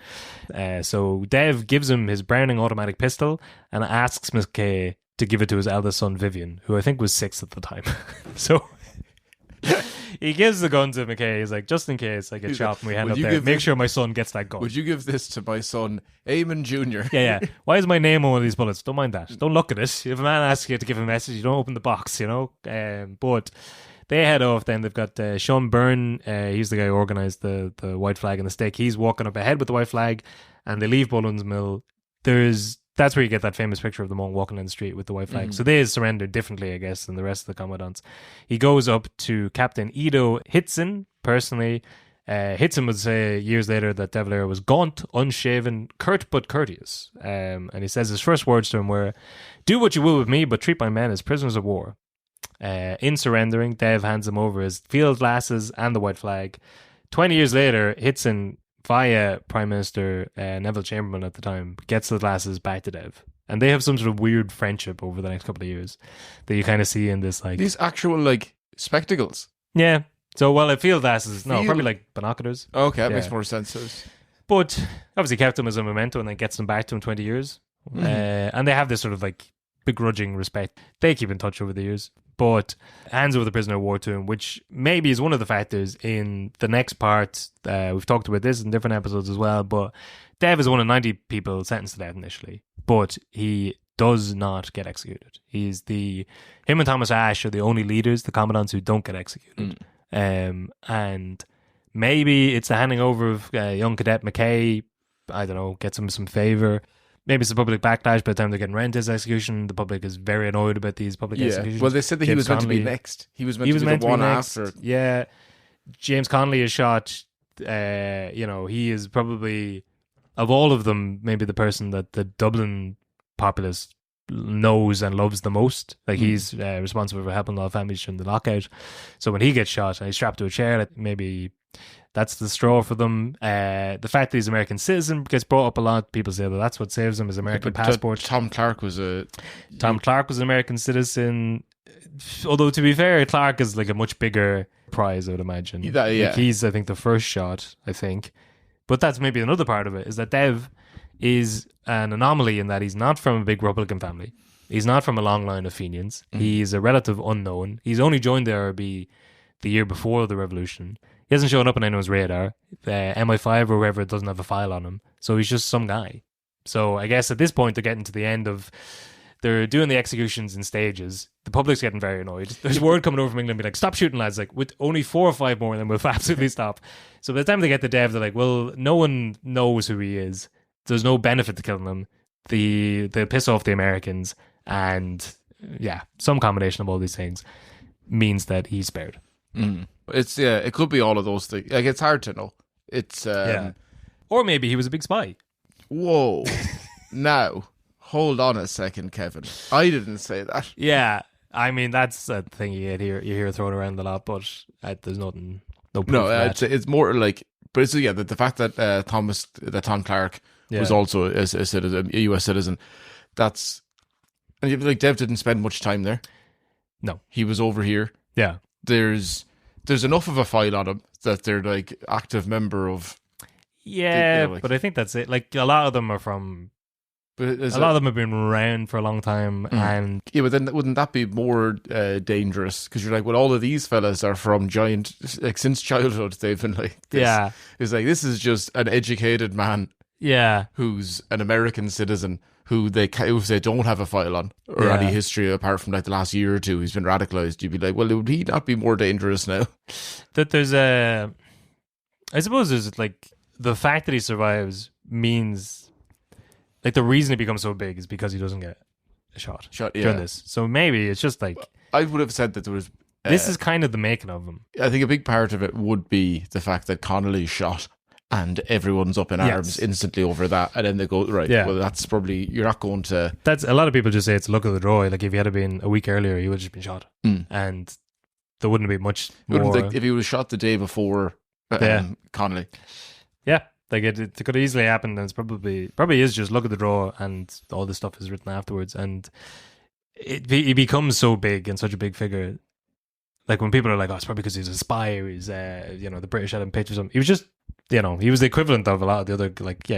So Dev gives him his Browning automatic pistol and asks Mackay to give it to his eldest son Vivian, who I think was 6 at the time. So he gives the gun to McKay. He's like, just in case I get He's shot like, when we head "Would up you there, give make this- sure my son gets that gun. Would you give this to my son, Éamon Jr.? Yeah. Why is my name on one of these bullets? Don't mind that. Don't look at it. If a man asks you to give a message, you don't open the box, you know? But they head off then. They've got Sean Byrne. He's the guy who organised the white flag and the stick. He's walking up ahead with the white flag, and they leave Boland's Mill. That's where you get that famous picture of them all walking down the street with the white flag. So they surrendered differently, I guess, than the rest of the commandants. He goes up to Captain Ido Hitzen personally. Hitzen would say years later that De Valera was gaunt, unshaven, curt but courteous. And he says his first words to him were, "Do what you will with me, but treat my men as prisoners of war." In surrendering, Dev hands him over his field glasses and the white flag. 20 years later, Hitzen, via Prime Minister Neville Chamberlain at the time, gets the glasses back to Dev. And they have some sort of weird friendship over the next couple of years that you kind of see in this, like... These actual, like, spectacles. Yeah. So, well, field glasses, no, Field- probably like binoculars. Okay, that Yeah. makes more sense. But obviously kept them as a memento and then gets them back to him 20 years. And they have this sort of like begrudging respect. They keep in touch over the years. But hands over the prisoner of war to him, which maybe is one of the factors in the next part. We've talked about this in different episodes as well. But Dev is one of 90 people sentenced to death initially. But he does not get executed. Him and Thomas Ashe are the only leaders, the commandants, who don't get executed. And maybe it's the handing over of young cadet McKay. I don't know, gets him some favour. Maybe it's a public backlash by the time they're getting around to his execution. The public is very annoyed about these public executions. Well, they said that he James was meant to be Connolly- next. He was meant to be the one after. Yeah. James Connolly is shot. He is probably, of all of them, maybe the person that the Dublin populace knows and loves the most. Like he's responsible for helping a lot of families during the lockout. So when he gets shot and he's strapped to a chair, that maybe that's the straw for them. The fact that he's an American citizen gets brought up a lot. People say that that's what saves him, his American But passport. Tom Clark was Tom Clark was an American citizen. Although, to be fair, Clark is like a much bigger prize, I would imagine. Yeah. Like he's, I think, the first shot, I think. But that's maybe another part of it, is that Dev is an anomaly in that he's not from a big Republican family. He's not from a long line of Fenians. He's a relative unknown. He's only joined the RB the year before the revolution. He hasn't shown up on anyone's radar. MI5 or whoever doesn't have a file on him. So he's just some guy. So I guess at this point they're getting to the end of... They're doing the executions in stages. The public's getting very annoyed. There's word coming over from England be like, stop shooting, lads. Like, with only 4 or 5 more, then we'll absolutely stop. So by the time they get to Dev, they're like, well, no one knows who he is. There's no benefit to killing him. They piss off the Americans. And yeah, some combination of all these things means that he's spared. It's it could be all of those things. Like, it's hard to know. It's Or maybe he was a big spy. Whoa. Now, hold on a second, Kevin. I didn't say that. Yeah, I mean that's a thing you hear thrown around a lot, but there's nothing. No proof No, of that. it's more like, but it's the fact that Tom Clark was also a citizen, a US citizen. That's, and like Dev didn't spend much time there. No, he was over here. Yeah, there's enough of a file on him that they're like active member of. Yeah, like, but I think that's it. Like a lot of them are from. But a lot of them have been around for a long time, and yeah, but then wouldn't that be more dangerous? Because you're like, well, all of these fellas are from giant, like since childhood they've been like, this. Yeah, it's like this is just an educated man, who's an American citizen who they don't have a file on or any history apart from like the last year or two. He's been radicalized. You'd be like, well, would he not be more dangerous now? That there's I suppose there's like the fact that he survives means. Like, the reason he becomes so big is because he doesn't get a shot during this. So maybe it's just like... I would have said that there was... this is kind of the making of him. I think a big part of it would be the fact that Connolly's shot and everyone's up in arms instantly over that. And then they go, right, well, that's probably... You're not going to... That's a lot of people just say it's luck of the draw. Like, if he had been a week earlier, he would have just been shot. And there wouldn't have been much more... If he was shot the day before Connolly. Yeah. Like it could easily happen, and it's probably is just look at the draw, and all this stuff is written afterwards, and he becomes so big and such a big figure. Like when people are like, "Oh, it's probably because he's a spy, or he's the British had him picked or something." He was just he was the equivalent of a lot of the other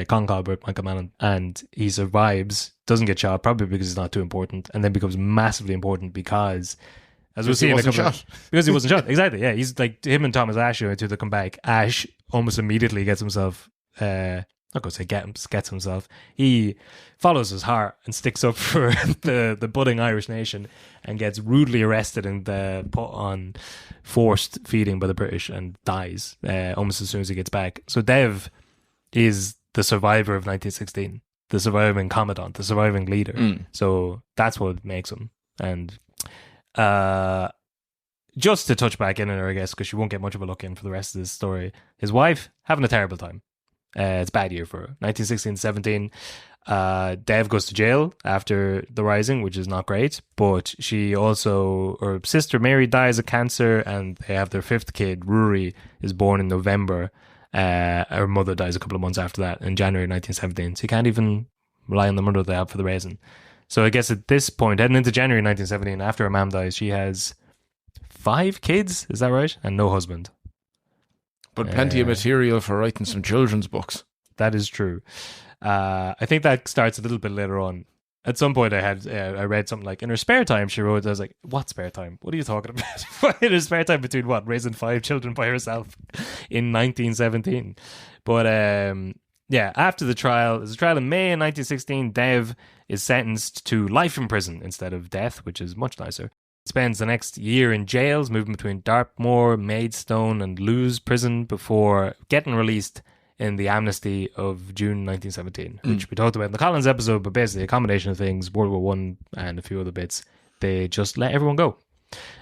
Con Colbert, Michael Manning, and he survives, doesn't get shot, probably because he's not too important, and then becomes massively important because As we'll Because see he in a wasn't couple shot. because he wasn't shot. Exactly. Yeah, he's like him and Thomas Ash to the comeback. Ash almost immediately gets himself. Not going to say gets himself. He follows his heart and sticks up for the budding Irish nation and gets rudely arrested and put on forced feeding by the British and dies almost as soon as he gets back. So Dev is the survivor of 1916, the surviving commandant, the surviving leader. So that's what makes him. And just to touch back in on her, I guess, because she won't get much of a look in for the rest of this story. His wife having a terrible time. It's a bad year for her. 1916-17. Dev goes to jail after the rising, which is not great. But her sister Mary dies of cancer, and they have their fifth kid. Rory is born in November. Her mother dies a couple of months after that in January 1917. So you can't even rely on the mother they have for the raising. So I guess at this point, heading into January 1917, after her mom dies, she has 5 kids. Is that right? And no husband. But plenty of material for writing some children's books. That is true. I think that starts a little bit later on. At some point, I read something like, in her spare time, she wrote, I was like, what spare time? What are you talking about? In her spare time between what? Raising 5 children by herself in 1917. But yeah, after the trial, there's a trial in May in 1916. Dev is sentenced to life in prison instead of death, which is much nicer. Spends the next year in jails, moving between Dartmoor, Maidstone, and Lewes prison before getting released in the amnesty of June 1917, which we talked about in the Collins episode, but basically a combination of things, World War One and a few other bits. They just let everyone go.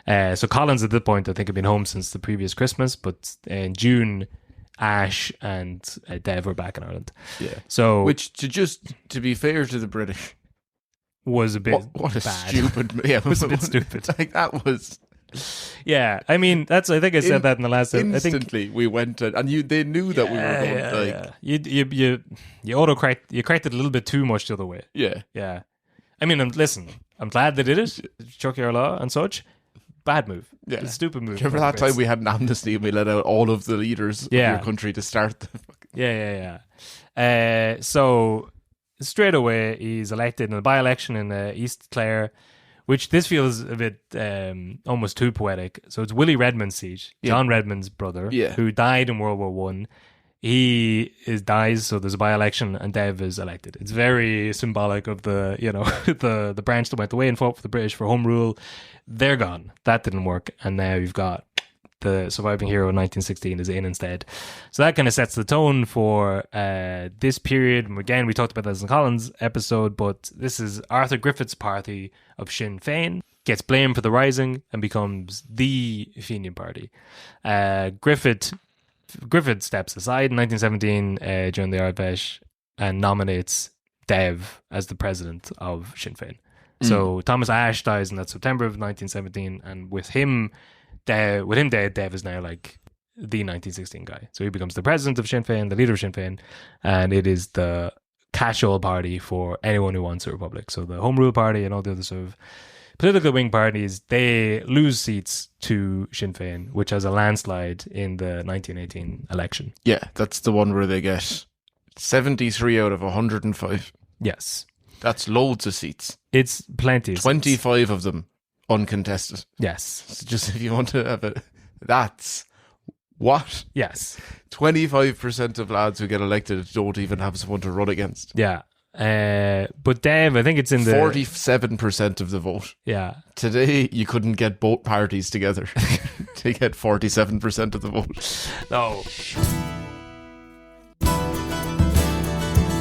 So Collins at that point, I think, had been home since the previous Christmas, but in June, Ash and Dev were back in Ireland. Yeah. So, Which, to be fair to the British, was a bit what a bad. stupid. Yeah, It was a bit stupid. Like that was. Yeah, I mean, I think I said that in the last episode. Instantly, we went and they knew that we were going. You cracked it a little bit too much the other way. Yeah. I mean, listen, I'm glad they did it, Chuck your law and such. Bad move. Yeah. A stupid move. Remember that time we had an amnesty and we let out all of the leaders of your country to start the Yeah. So straight away, he's elected in a by-election in East Clare, which this feels a bit almost too poetic. So it's Willie Redmond's seat, John Redmond's brother, who died in World War One. He dies, so there's a by-election, and Dev is elected. It's very symbolic of the the branch that went away and fought for the British for home rule. They're gone. That didn't work, and now you've got the surviving hero of 1916 is in instead. So that kind of sets the tone for this period. And again, we talked about this in Collins' episode, but this is Arthur Griffith's party of Sinn Féin, gets blamed for the rising and becomes the Fenian party. Griffith steps aside in 1917 during the Ardbeg and nominates Dev as the president of Sinn Féin. So Thomas Ashe dies in that September of 1917, and with him dead, Dev is now like the 1916 guy. So he becomes the president of Sinn Féin, the leader of Sinn Féin, and it is the catch-all party for anyone who wants a republic. So the Home Rule Party and all the other sort of political wing parties, they lose seats to Sinn Féin, which has a landslide in the 1918 election. Yeah, that's the one where they get 73 out of 105. Yes. That's loads of seats. It's plenty. 25 of them uncontested. Yes. So just if you want to have it, that's what? Yes. 25% of lads who get elected don't even have someone to run against. Yeah. But Dev, I think it's in the 47% of the vote. Yeah. Today, you couldn't get both parties together to get 47% of the vote. No.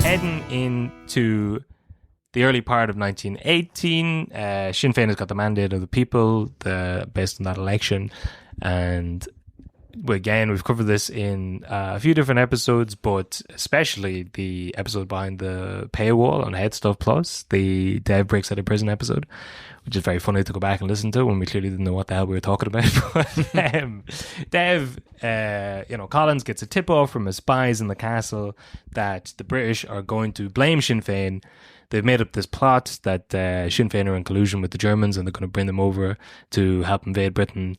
Heading into the early part of 1918, Sinn Féin has got the mandate of the people based on that election. And again, we've covered this in a few different episodes, but especially the episode behind the paywall on Head Stuff Plus, the Dev Breaks Out of Prison episode, which is very funny to go back and listen to when we clearly didn't know what the hell we were talking about. But Dev, Collins gets a tip-off from his spies in the castle that the British are going to blame Sinn Féin. They've made up this plot that Sinn Féin are in collusion with the Germans and they're going to bring them over to help invade Britain.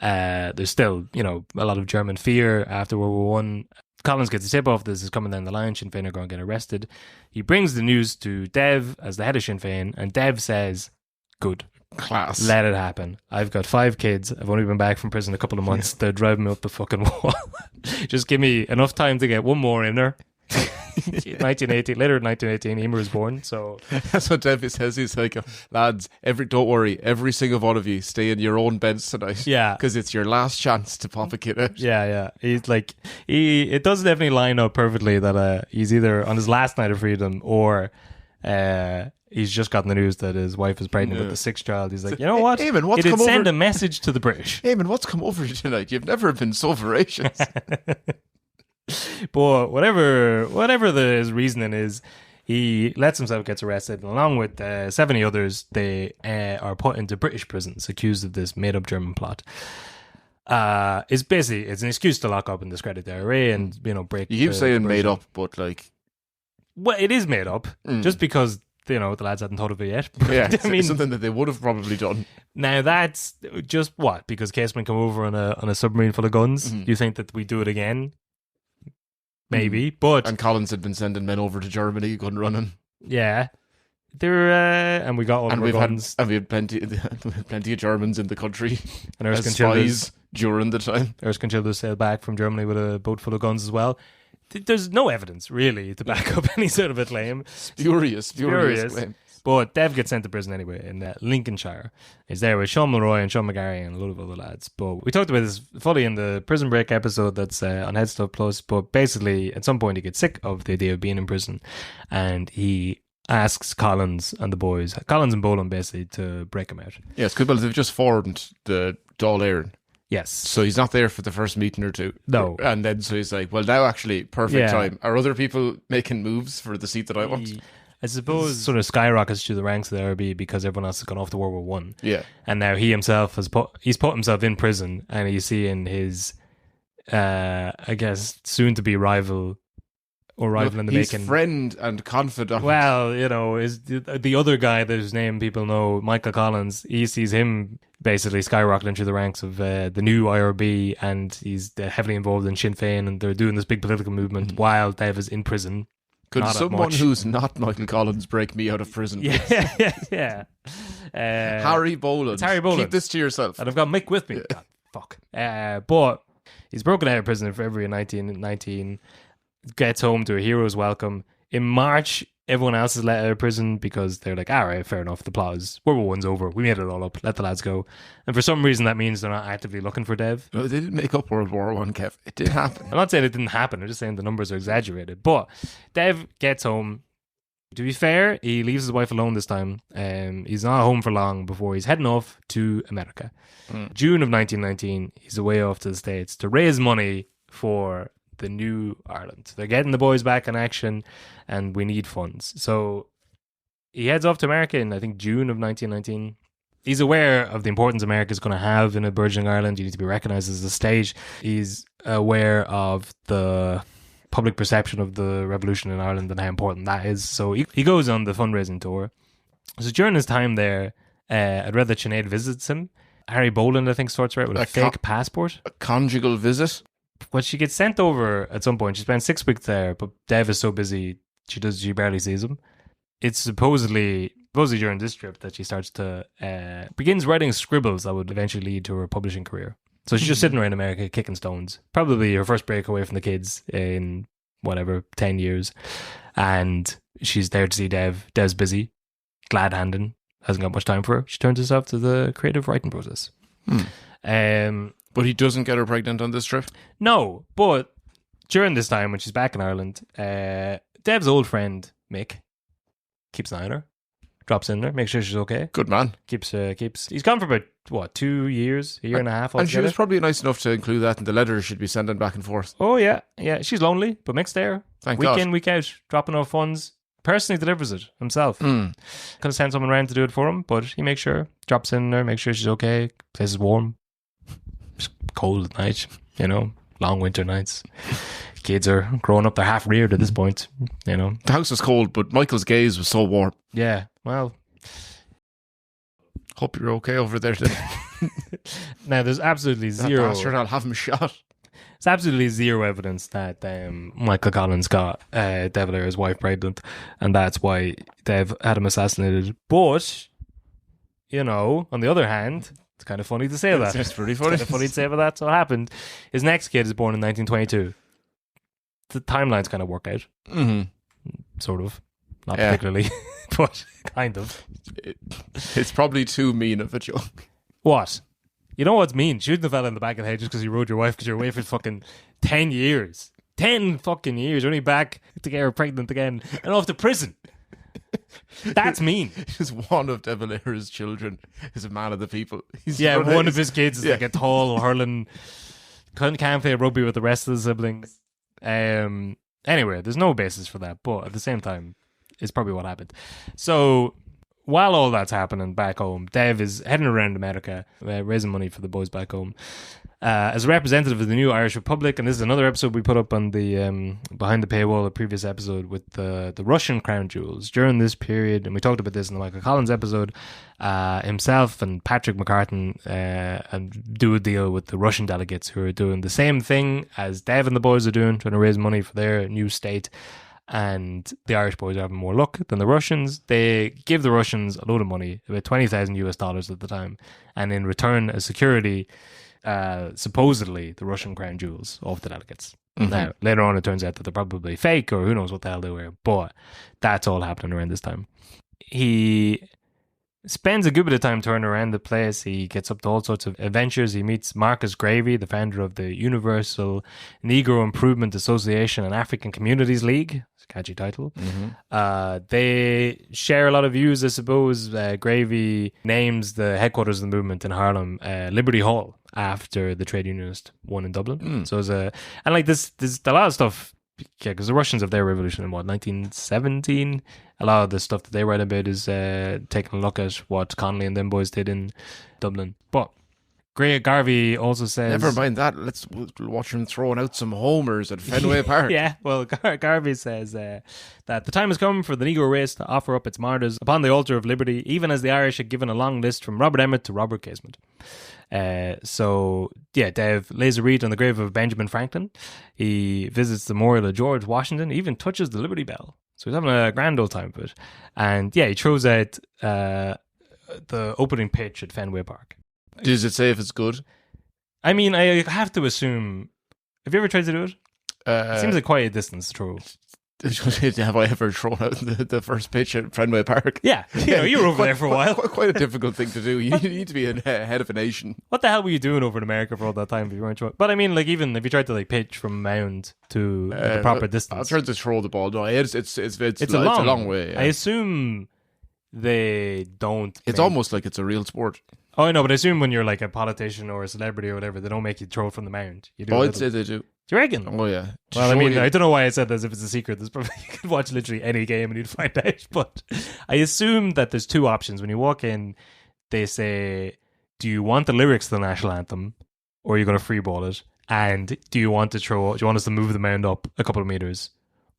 There's still, a lot of German fear after World War One. Collins gets a tip off this is coming down the line. Sinn Féin are going to get arrested. He brings the news to Dev as the head of Sinn Féin, and Dev says, "Good, Class. Let it happen. I've got 5 kids. I've only been back from prison a couple of months. They're driving me up the fucking wall. Just give me enough time to get one more in there. 1918, later in 1918, Emer was born. So That's what Dev says. He's like, lads, don't worry, every single one of you stay in your own beds tonight. Yeah. Because it's your last chance to pop a kid out. yeah. He's like, it does definitely line up perfectly that he's either on his last night of freedom or he's just gotten the news that his wife is pregnant with the 6th child. He's like, you know what? Eamon, what's It'd come send over? a message to the British. Eamon, what's come over you tonight? You've never been so voracious. But whatever his reasoning is, he lets himself get arrested, and along with 70 others, they are put into British prisons, accused of this made-up German plot. It's an excuse to lock up and discredit the IRA and break. You keep the saying made version. up, but like, Well, it is made up just because the lads hadn't thought of it yet. yeah, I mean, it's something that they would have probably done. now that's just what, because Caseman come over on a submarine full of guns. You think that we do it again? Maybe, but And Collins had been sending men over to Germany, gun running, yeah, there and we got all and of our guns. we had plenty of Germans in the country And as spies during the time. Erskine Childers sailed back from Germany with a boat full of guns as well. There's no evidence really to back up any sort of a claim. Spurious claim. But Dev gets sent to prison anyway in Lincolnshire. He's there with Sean Mulroy and Sean McGarry and a lot of other lads. But we talked about this fully in the Prison Break episode that's on Head Stuff Plus. But basically, at some point, he gets sick of the idea of being in prison, and he asks Collins and the boys, Collins and Boland, basically, to break him out. Yes, because they've just formed the Dáil Éireann. Yes. So he's not there for the first meeting or two. No. And then so he's like, well, now actually, perfect Yeah. time. Are other people making moves for the seat that I want? I suppose sort of skyrockets through the ranks of the IRB because everyone else has gone off to World War One. Yeah. And now he himself put himself in prison, and he's seeing his I guess soon to be rival or rival in the His making. friend and confidant. Well, is the other guy whose name people know, Michael Collins. He sees him basically skyrocketing through the ranks of the new IRB, and he's heavily involved in Sinn Féin, and they're doing this big political movement while Dev is in prison. Could Not that someone much. who's not Michael Collins break me out of prison? Yeah. Harry Boland. It's Harry Boland. Keep this to yourself. And I've got Mick with me. God, fuck. But he's broken out of prison in February 1919, gets home to a hero's welcome. In March, everyone else is let out of prison because they're like, all right, fair enough, the plot is World War One's over, we made it all up, let the lads go. And for some reason that means they're not actively looking for Dev. No, they didn't make up World War One, Kev. It did happen. I'm not saying it didn't happen, I'm just saying the numbers are exaggerated. But Dev gets home. To be fair, he leaves his wife alone this time. He's not home for long before he's heading off to America. June of 1919, he's away off to the States to raise money for the new Ireland. They're getting the boys back in action, and we need funds. So he heads off to America in, I think, June of 1919. He's aware of the importance America is going to have in a burgeoning Ireland. You need to be recognised as a state. He's aware of the public perception of the revolution in Ireland and how important that is. So he goes on the fundraising tour. So during his time there, I'd read that Sinead visits him. Harry Boland, I think, sorts her out with a fake passport. A conjugal visit. Well, she gets sent over at some point. She spends 6 weeks there, but Dev is so busy, she barely sees him. It's supposedly during this trip that she starts to begins writing scribbles that would eventually lead to her publishing career. So she's just sitting around America kicking stones. Probably her first break away from the kids in 10 years. And she's there to see Dev. Dev's busy, glad handing, hasn't got much time for her. She turns herself to the creative writing process. But he doesn't get her pregnant on this trip? No, but during this time when she's back in Ireland, Dev's old friend, Mick, keeps an eye on her. Drops in there, makes sure she's okay. Good man. Keeps. He's gone for about 2 years, a year and a half. And she altogether. was probably nice enough to include that in the letters she'd be sending back and forth. Oh yeah. She's lonely, but Mick's there. Thank week God. in, week out, dropping off funds. Personally delivers it himself. Could have sent someone around to do it for him, but he makes sure, drops in there, makes sure she's okay. Place is warm. It's cold at night, long winter nights. Kids are growing up, they're half reared at this point, The house was cold, but Michael's gaze was so warm. Yeah, well. Hope you're okay over there then. Now, there's absolutely That zero. bastard, I'll have him shot. There's absolutely zero evidence that Michael Collins got Dev Valera's wife pregnant, and that's why Dev had him assassinated. But you know, on the other hand, it's kind of funny to say that. It's pretty funny. Kind of funny to say, but that's what happened. His next kid is born in 1922. The timelines kind of work out. Mm-hmm. Sort of. Not Yeah. particularly, but kind of. It's probably too mean of a joke. What? You know what's mean? Shooting the fella in the back of the head just because you rode your wife because you're away for fucking 10 years. 10 fucking years. You're only back to get her pregnant again and off to prison. That's mean. Just one of De Valera's children is a man of the people. He's Yeah, running- one of his kids is Yeah. like a tall hurling, can't play rugby with the rest of the siblings. Anyway, there's no basis for that, but at the same time, it's probably what happened. So while all that's happening back home, Dev is heading around America, raising money for the boys back home. As a representative of the new Irish Republic, and this is another episode we put up on the behind the paywall, a previous episode with the Russian crown jewels. During this period, and we talked about this in the Michael Collins episode, himself and Patrick McCartan and do a deal with the Russian delegates who are doing the same thing as Dev and the boys are doing, trying to raise money for their new state. And the Irish boys are having more luck than the Russians. They give the Russians a load of money, about $20,000 at the time, and in return, as security, supposedly the Russian crown jewels of the delegates. Mm-hmm. Now, later on, it turns out that they're probably fake, or who knows what the hell they were. But that's all happening around this time. He spends a good bit of time touring around the place. He gets up to all sorts of adventures. He meets Marcus Gravy, the founder of the Universal Negro Improvement Association and African Communities League. It's a catchy title. Mm-hmm. They share a lot of views, I suppose. Gravy names the headquarters of the movement in Harlem Liberty Hall after the trade unionist one in Dublin. So there's there's a lot of stuff. Yeah, because the Russians have their revolution in 1917. A lot of the stuff that they write about is taking a look at what Connolly and them boys did in Dublin. But Greg Garvey also says, Never mind that. Let's watch him throwing out some homers at Fenway Park. Yeah, well, Garvey says that the time has come for the Negro race to offer up its martyrs upon the altar of liberty, even as the Irish had given a long list from Robert Emmet to Robert Casement. Dev lays a wreath on the grave of Benjamin Franklin. He visits the memorial of George Washington. He even touches the Liberty Bell. So he's having a grand old time with it. And yeah, he throws out the opening pitch at Fenway Park. Does it say if it's good? I mean, I have to assume. Have you ever tried to do it? It seems like quite a distance throw. Have I ever thrown out the first pitch at Fenway Park? Yeah, you were over there for a while. Quite a difficult thing to do. You need to be head of a nation. What the hell were you doing over in America for all that time if you weren't throwing? But I mean, like, even if you tried to like pitch from mound to the proper distance, I'll try to throw the ball. No, it's a long way. Yeah. I assume they don't. It's almost like it's a real sport. Oh, I know, but I assume when you're like a politician or a celebrity or whatever, they don't make you throw it from the mound. You do. I'd say they do. Do you reckon? Oh yeah. Well, I mean, I don't know why I said that as if it's a secret. There's probably you could watch literally any game and you'd find out. But I assume that there's two options. When you walk in, they say, "Do you want the lyrics to the national anthem, or are you going to free ball it? And do you want us to move the mound up a couple of meters,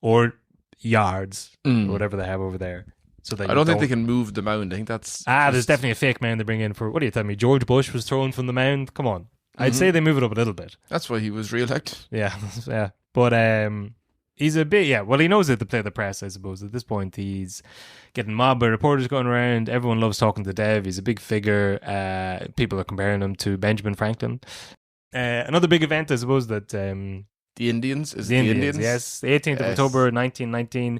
or yards, or whatever they have over there?" So that I don't think they can move the mound. I think that's there's definitely a fake mound they bring in for. What are you telling me? George Bush was thrown from the mound. Come on, I'd say they move it up a little bit. That's why he was re-elected. Yeah, yeah. But he's a bit, yeah. Well, he knows it to play the press, I suppose. At this point, he's getting mobbed by reporters going around. Everyone loves talking to Dev. He's a big figure. People are comparing him to Benjamin Franklin. Another big event, I suppose, that The Indians? the Indians, yes, the 18th of October, 1919.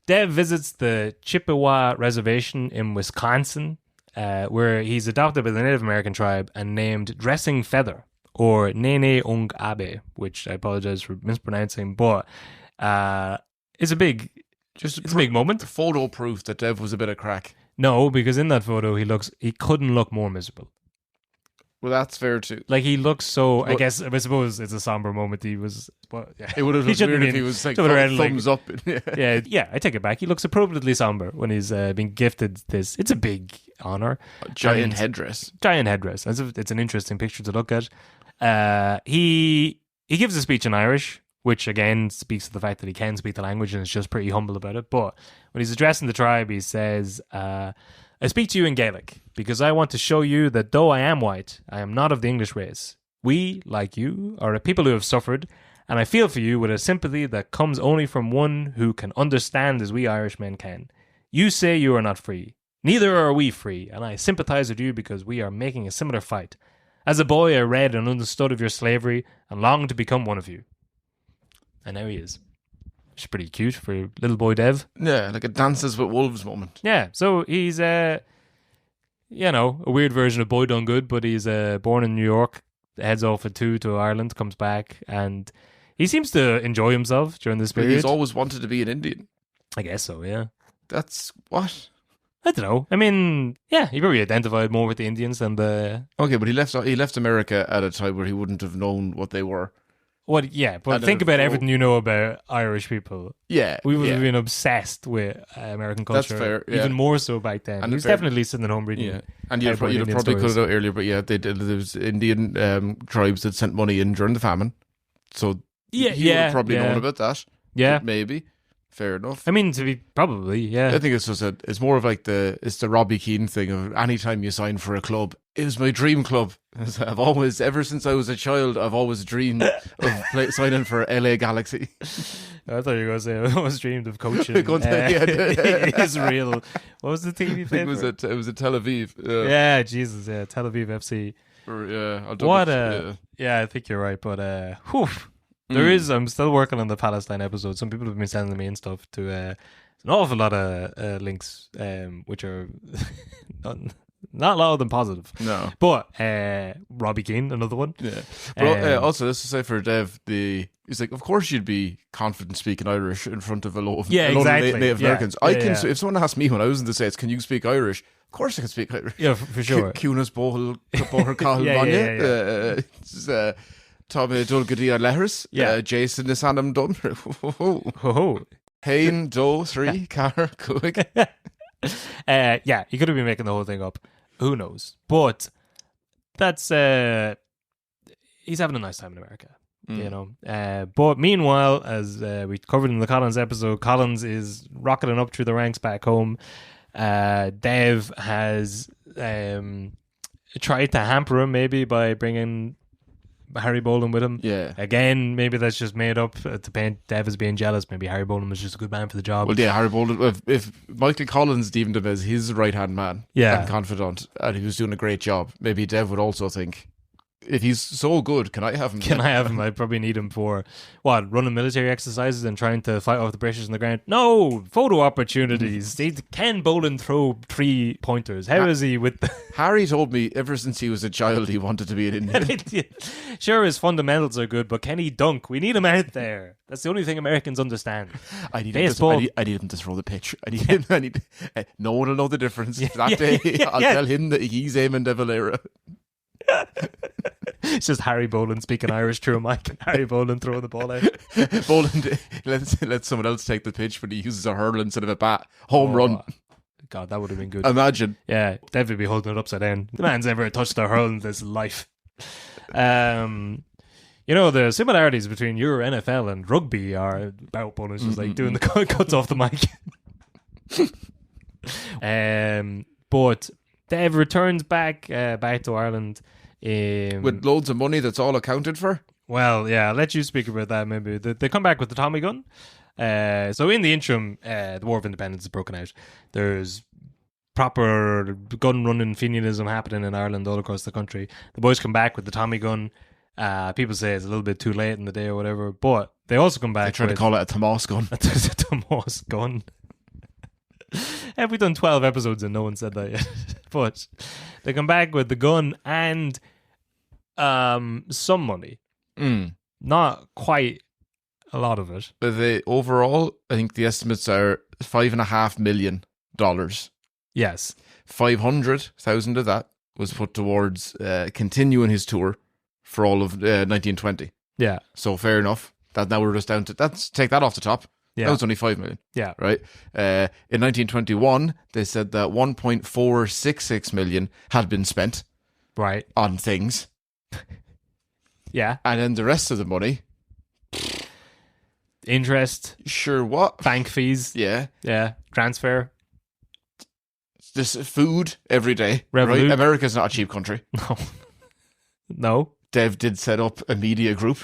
Dev visits the Chippewa Reservation in Wisconsin, where he's adopted by the Native American tribe and named Dressing Feather, or Nene Ung Abe, which I apologize for mispronouncing, but it's a big moment. Photo proof that Dev was a bit of crack. No, because in that photo he couldn't look more miserable. Well, that's fair too. Like, he looks so. I suppose it's a somber moment. He was. But yeah, It would have looked weird if he was like thumbs up. yeah. I take it back. He looks appropriately somber when he's being gifted this. It's a big honor. Giant headdress. It's an interesting picture to look at. He gives a speech in Irish, which again speaks to the fact that he can speak the language and is just pretty humble about it. But when he's addressing the tribe, he says, "I speak to you in Gaelic because I want to show you that though I am white, I am not of the English race. We, like you, are a people who have suffered, and I feel for you with a sympathy that comes only from one who can understand as we Irishmen can. You say you are not free. Neither are we free, and I sympathize with you because we are making a similar fight. As a boy, I read and understood of your slavery and longed to become one of you. And now he is. Which is pretty cute for little boy Dev. Yeah, like a Dances with Wolves moment. Yeah, so he's, a weird version of Boy Done Good, but he's born in New York, heads off at 2 to Ireland, comes back, and he seems to enjoy himself during this period. He's always wanted to be an Indian. I guess so, yeah. That's what? I don't know. I mean, yeah, he probably identified more with the Indians than the... Okay, but he left America at a time where he wouldn't have known what they were. What? Yeah, but And think then- about everything you know about Irish people. Yeah, We would yeah. have been obsessed with American culture. That's fair, yeah. Even more so back then. And He was fair- definitely sitting at home reading. Yeah, and you'd Cowboy have Indian probably cut stories. it out earlier, but yeah, there was Indian tribes that sent money in during the famine, so Yeah, he would yeah, have probably yeah. known about that. Yeah. Maybe. Fair enough. I mean, to be probably, yeah. I think it's more of like the Robbie Keane thing of anytime you sign for a club, it was my dream club. I've always, ever since I was a child, I've always dreamed of signing for LA Galaxy. I thought you were going to say I always dreamed of coaching. Go on, yeah. Israel. What was the team you I played think for? it was at Tel Aviv. Yeah, Jesus, yeah. Tel Aviv FC. I'll double What check, yeah, I think you're right, but whew. There is, I'm still working on the Palestine episode. Some people have been sending me and stuff to an awful lot of links, which are not a lot of them positive. No. But Robbie Keane, another one. Yeah. But Um, also, let's just say for Dev, he's like, of course you'd be confident speaking Irish in front of a lot of Yeah, exactly. Native Yeah. Americans. Yeah. If someone asked me when I was in the States, can you speak Irish? Of course I can speak Irish. Yeah, for sure. Cunas Bohol Cahill Yeah, Manya. Tommy Dulgadia Letters. Yeah. Jason Nisanam Dun. Ho-ho. Hain Do 3 Car Coig. Yeah, he could have been making the whole thing up. Who knows? But that's he's having a nice time in America, you know. But meanwhile, as we covered in the Collins episode, Collins is rocketing up through the ranks back home. Dev has tried to hamper him maybe by bringing Harry Bolan with him. Yeah. Again, maybe that's just made up to paint Dev as being jealous. Maybe Harry Bolan was just a good man for the job. Well, yeah, Harry Bolden. If Michael Collins deemed him as his right hand man, Yeah. and confidant, and he was doing a great job, maybe Dev would also think, if he's so good, can I have him? Can I have him? I probably need him for running military exercises and trying to fight off the British on the ground. No, photo opportunities. Can Bolan throw 3-pointers? How is he with the Harry told me ever since he was a child he wanted to be an Indian. Sure, his fundamentals are good, but can he dunk? We need him out there. That's the only thing Americans understand. I need Baseball. I need him to throw the pitch. No one will know the difference. That day, I'll yeah. tell him that he's Éamon de Valera. It's just Harry Bolan speaking Irish through a mic and Harry Bolan throwing the ball out. Boland let someone else take the pitch, but he uses a hurl instead of a bat. Home run. God, that would have been good. Imagine. Yeah, Dev would be holding it upside down. The man's never touched a hurl in his life. You know, the similarities between your NFL and rugby are about bonus, just like doing the cuts off the mic. But Dev returns back to Ireland. With loads of money that's all accounted for. Well, yeah, I'll let you speak about that maybe. They come back with the Tommy gun. So in the interim, the War of Independence is broken out. There's proper gun-running Fenianism happening in Ireland all across the country. The boys come back with the Tommy gun. People say it's a little bit too late in the day or whatever, but they also come back They try to with call it a Tomas gun. a Tomas gun. Have we done 12 episodes and no one said that yet? But they come back with the gun and some money. Not quite a lot of it. But overall, I think the estimates are $5.5 million. Yes. 500,000 of that was put towards continuing his tour for all of 1920. Yeah. So fair enough. That now we're just down to take that off the top. Yeah. That was only 5 million. Yeah. Right. In 1921, they said that 1.466 million had been spent Right. on things, Yeah. and then the rest of the money, Interest, sure what? bank fees. Yeah. Yeah. Transfer. This food every day. Revolut. Right? America's not a cheap country. No. No. Dev did set up a media group,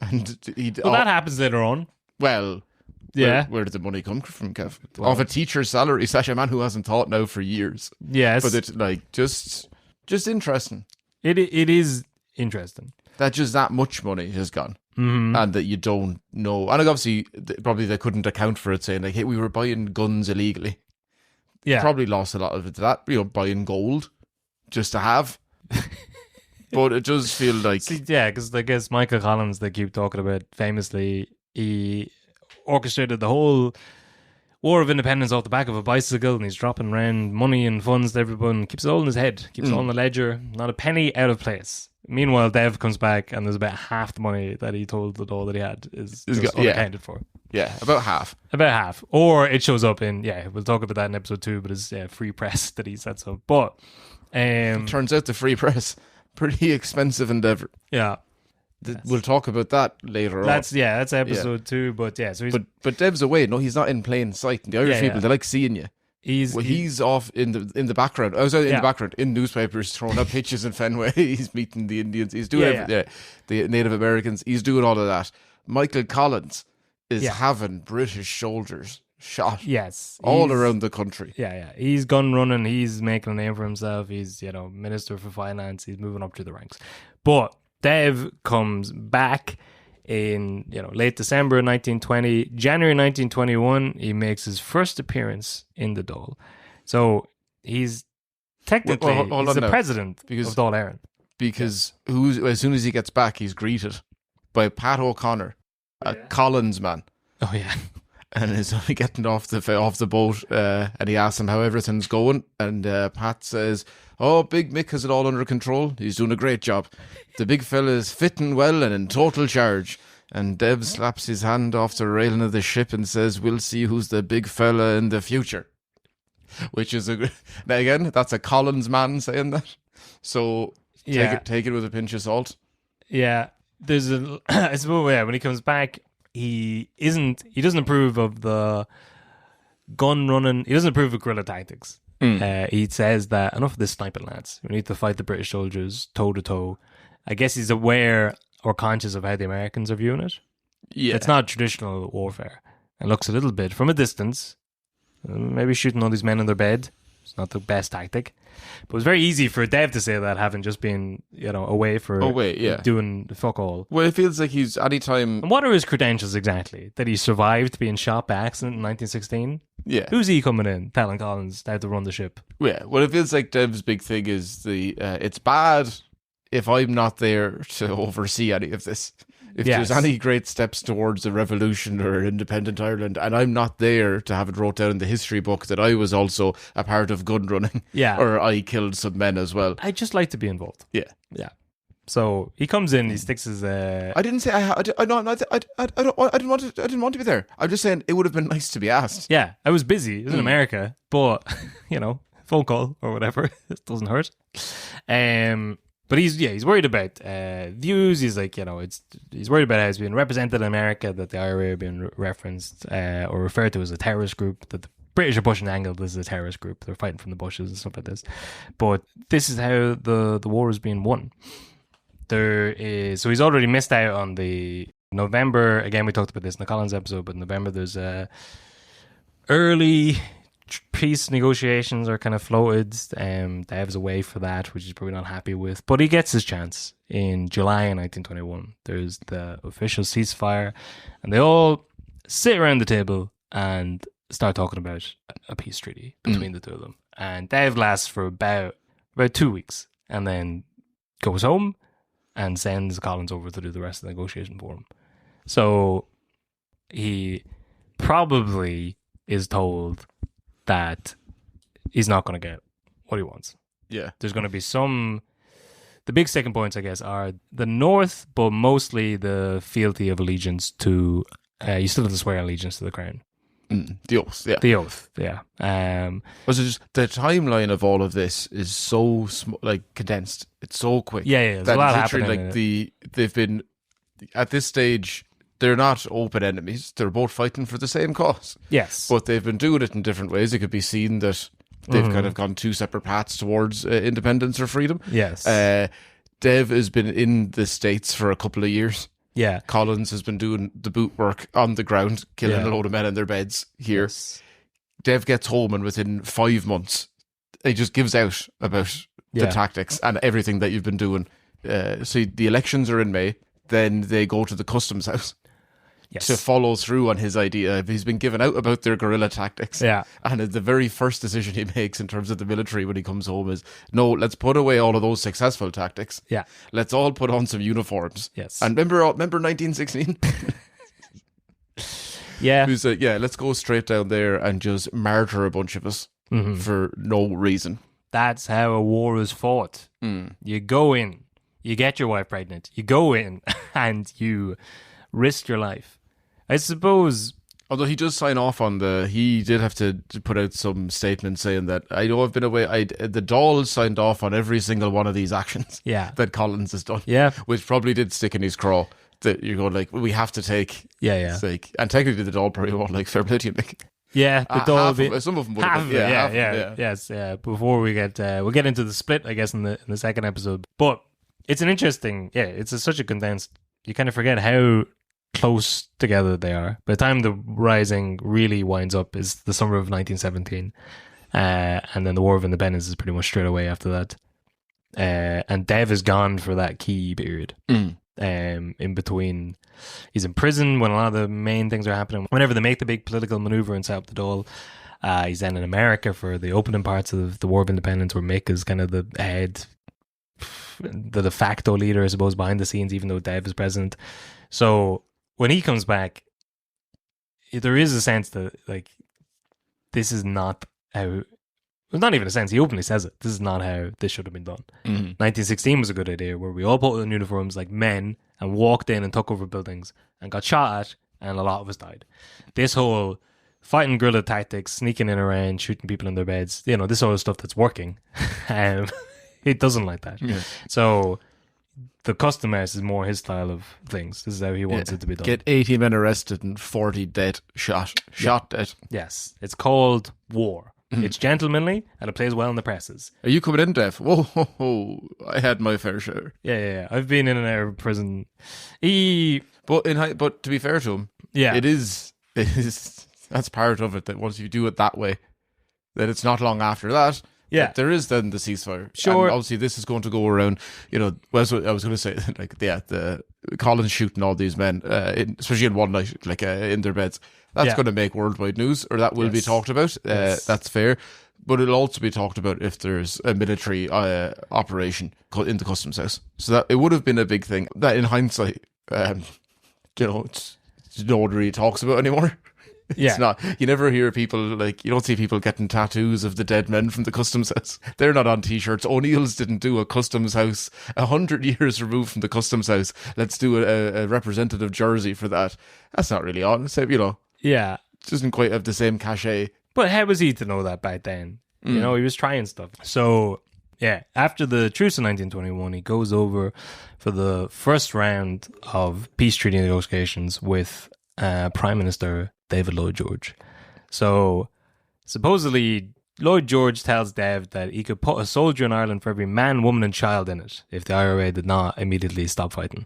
and Well, that happens later on. well, Yeah. Where did the money come from, Kev? Off a teacher's salary, / a man who hasn't taught now for years. Yes. But it's like just interesting. It is interesting. That just that much money has gone. Mm-hmm. And that you don't know. And like obviously, probably they couldn't account for it, saying like, hey, we were buying guns illegally. Yeah. Probably lost a lot of it to that, buying gold just to have. But it does feel like... See, yeah, because I guess Michael Collins, they keep talking about, famously, he orchestrated the whole War of Independence off the back of a bicycle, and he's dropping around money and funds to everyone, keeps it all in his head, keeps it all in the ledger, not a penny out of place. Meanwhile, Dev comes back and there's about half the money that he told the doll that he had is just unaccounted for. Yeah, about half. About half. Or it shows up in, we'll talk about that in episode 2, but it's free press that he sets up. But turns out the free press, pretty expensive endeavour. Yeah. We'll talk about that later on. That's episode 2, but so he's... But Dev's away. No, he's not in plain sight. The Irish people, they like seeing you. He's off in the background. I was out in the background in newspapers, throwing up pitches in Fenway. He's meeting the Indians. He's doing the Native Americans. He's doing all of that. Michael Collins is having British soldiers shot. Yes, all around the country. Yeah. He's gun running. He's making a name for himself. He's Minister for Finance. He's moving up through the ranks. But Dev comes back in late December 1920, January 1921, he makes his first appearance in the Dáil. So he's technically he's the president of Dáil Éireann. Because as soon as he gets back, he's greeted by Pat O'Connor, a Collins man. Oh yeah. And he's only getting off the boat, and he asks him how everything's going, and Pat says, "Oh, Big Mick has it all under control. He's doing a great job. The big fella is fitting well and in total charge." And Dev slaps his hand off the railing of the ship and says, "We'll see who's the big fella in the future." Which is now again, that's a Collins man saying that. So take it with a pinch of salt. Yeah, there's I suppose when he comes back, he doesn't approve of the gun running. He doesn't approve of guerrilla tactics. He says that enough of this sniping, lads. We need to fight the British soldiers toe to toe. I guess he's aware or conscious of how the Americans are viewing it. Yeah, it's not traditional warfare. It looks a little bit from a distance. Maybe shooting all these men in their bed. It's not the best tactic. But it was very easy for Dev to say that, having just been, away doing fuck all. Well, it feels like he's anytime. And what are his credentials exactly? That he survived being shot by accident in 1916? Yeah. Who's he coming in, telling Collins how to run the ship? Yeah. Well, it feels like Dev's big thing is it's bad if I'm not there to oversee any of this. If there's any great steps towards a revolution or independent Ireland, and I'm not there to have it wrote down in the history book that I was also a part of gun running, or I killed some men as well. I'd just like to be involved. Yeah. So he comes in, he sticks his. I didn't say I didn't want to be there. I'm just saying it would have been nice to be asked. Yeah, I was busy. It was in America, but phone call or whatever, it doesn't hurt. But he's worried about views. He's like, he's worried about how he's being represented in America, that the IRA are being referenced or referred to as a terrorist group, that the British are pushing the angle this is a terrorist group. They're fighting from the bushes and stuff like this. But this is how the war is being won. So he's already missed out on the November. Again, we talked about this in the Collins episode, but in November there's early peace negotiations are kind of floated. Dev's away for that, which he's probably not happy with. But he gets his chance in July 1921. There's the official ceasefire, and they all sit around the table and start talking about a peace treaty between the two of them. And Dev lasts for about 2 weeks, and then goes home and sends Collins over to do the rest of the negotiation for him. So he probably is told that he's not going to get what he wants. Yeah. There's going to be the big sticking points, I guess, are the North, but mostly the fealty of allegiance to, you still have to swear allegiance to the crown. The oath, yeah. The oath, yeah. Was it just the timeline of all of this is so condensed. It's so quick. Yeah. There's a lot happening. They've been at this stage. They're not open enemies. They're both fighting for the same cause. Yes, but they've been doing it in different ways. It could be seen that they've kind of gone two separate paths towards independence or freedom. Yes. Dev has been in the States for a couple of years. Yeah. Collins has been doing the boot work on the ground, killing Yeah. a load of men in their beds here. Yes. Dev gets home, and within 5 months, he just gives out about the Yeah. tactics and everything that you've been doing. So the elections are in May. Then they go to the customs house Yes. to follow through on his idea. He's been given out about their guerrilla tactics. Yeah. And the very first decision he makes in terms of the military when he comes home is, no, let's put away all of those successful tactics. Yeah. Let's all put on some uniforms. Yes. And remember 1916? Yeah. Who's let's go straight down there and just martyr a bunch of us for no reason. That's how a war is fought. You go in, you get your wife pregnant, you go in and you risk your life. I suppose. Although he does sign off on he did have to put out some statement saying that, I know I've been away, the Dáil signed off on every single one of these actions Yeah. that Collins has done. Yeah. Which probably did stick in his craw. That you're going like, we have to take. Yeah. It's like, and technically the Dáil probably won't like fair play to you, Mick. Yeah. The Dáil Some of them would half have of been. it, Half of them, yeah. Yes. Yeah. Before we get, we'll get into the split, I guess, in the second episode. But it's an interesting, such a condensed. You kind of forget how close together they are. By the time the Rising really winds up is the summer of 1917, and then the War of Independence is pretty much straight away after that. And Dev is gone for that key period. In between, he's in prison when a lot of the main things are happening. Whenever they make the big political maneuver and set up the Dáil, he's then in America for the opening parts of the War of Independence, where Mick is kind of the head, the de facto leader, I suppose, behind the scenes, even though Dev is president. So when he comes back, there is a sense that like this is not how. Well, not even a sense. He openly says it. This is not how this should have been done. 1916 was a good idea, where we all put on uniforms like men and walked in and took over buildings and got shot at, and a lot of us died. This whole fighting guerrilla tactics, sneaking in around, shooting people in their beds, this sort of stuff that's working, it doesn't like that. Yeah. So the custom house is more his style of things. This is how he wants it to be done. Get 80 men arrested and 40 dead, shot dead. Yes. It's called war. It's gentlemanly and it plays well in the presses. Are you coming in, Dev? Whoa, I had my fair share. Yeah. I've been in and out of prison. But to be fair to him, it is that's part of it, that once you do it that way, that it's not long after that. Yeah. There is then the ceasefire. Sure. And obviously this is going to go around, I was going to say, the Collins shooting all these men, especially in one night, in their beds. That's going to make worldwide news, or that will be talked about. That's fair. But it'll also be talked about if there's a military operation in the customs house. So that it would have been a big thing. That in hindsight, no one really talks about anymore. It's not. You never hear people you don't see people getting tattoos of the dead men from the customs house. They're not on t-shirts. O'Neill's didn't do a customs house 100 years removed from the customs house. Let's do a representative jersey for that. That's not really on. So, Yeah. It doesn't quite have the same cachet. But how was he to know that back then? He was trying stuff. So, after the truce in 1921, he goes over for the first round of peace treaty negotiations with Prime Minister David Lloyd George. So, supposedly, Lloyd George tells Dev that he could put a soldier in Ireland for every man, woman and child in it if the IRA did not immediately stop fighting.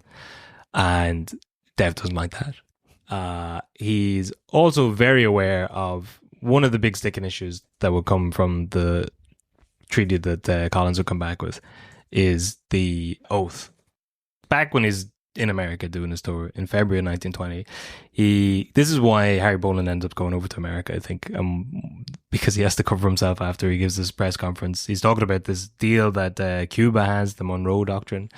And Dev doesn't like that. He's also very aware of one of the big sticking issues that would come from the treaty that Collins would come back with is the oath. Back when he's in America doing his tour in February of 1920, this is why Harry Boland ends up going over to America, I think, because he has to cover himself after he gives this press conference. He's talking about this deal that Cuba has, the Monroe Doctrine,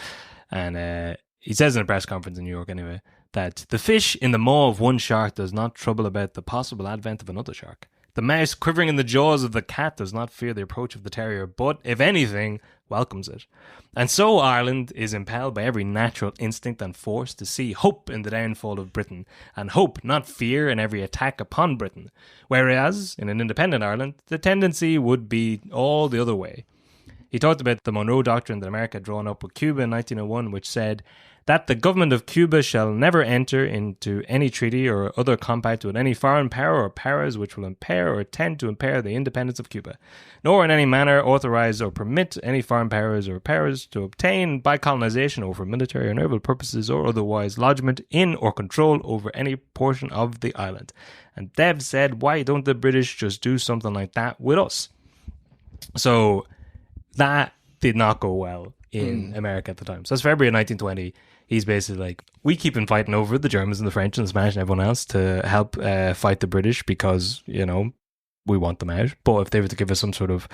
and he says in a press conference in New York anyway, that the fish in the maw of one shark does not trouble about the possible advent of another shark. The mouse quivering in the jaws of the cat does not fear the approach of the terrier, but, if anything, welcomes it. And so Ireland is impelled by every natural instinct and force to see hope in the downfall of Britain, and hope, not fear, in every attack upon Britain. Whereas, in an independent Ireland, the tendency would be all the other way. He talked about the Monroe Doctrine that America had drawn up with Cuba in 1901, which said that the government of Cuba shall never enter into any treaty or other compact with any foreign power or powers which will impair or tend to impair the independence of Cuba, nor in any manner authorize or permit any foreign powers or powers to obtain by colonization or for military or naval purposes or otherwise lodgment in or control over any portion of the island. And Dev said, why don't the British just do something like that with us? So that did not go well in America at the time. So it's February of 1920. He's basically like, we keep on fighting over the Germans and the French and the Spanish and everyone else to help fight the British because, you know, we want them out. But if they were to give us some sort of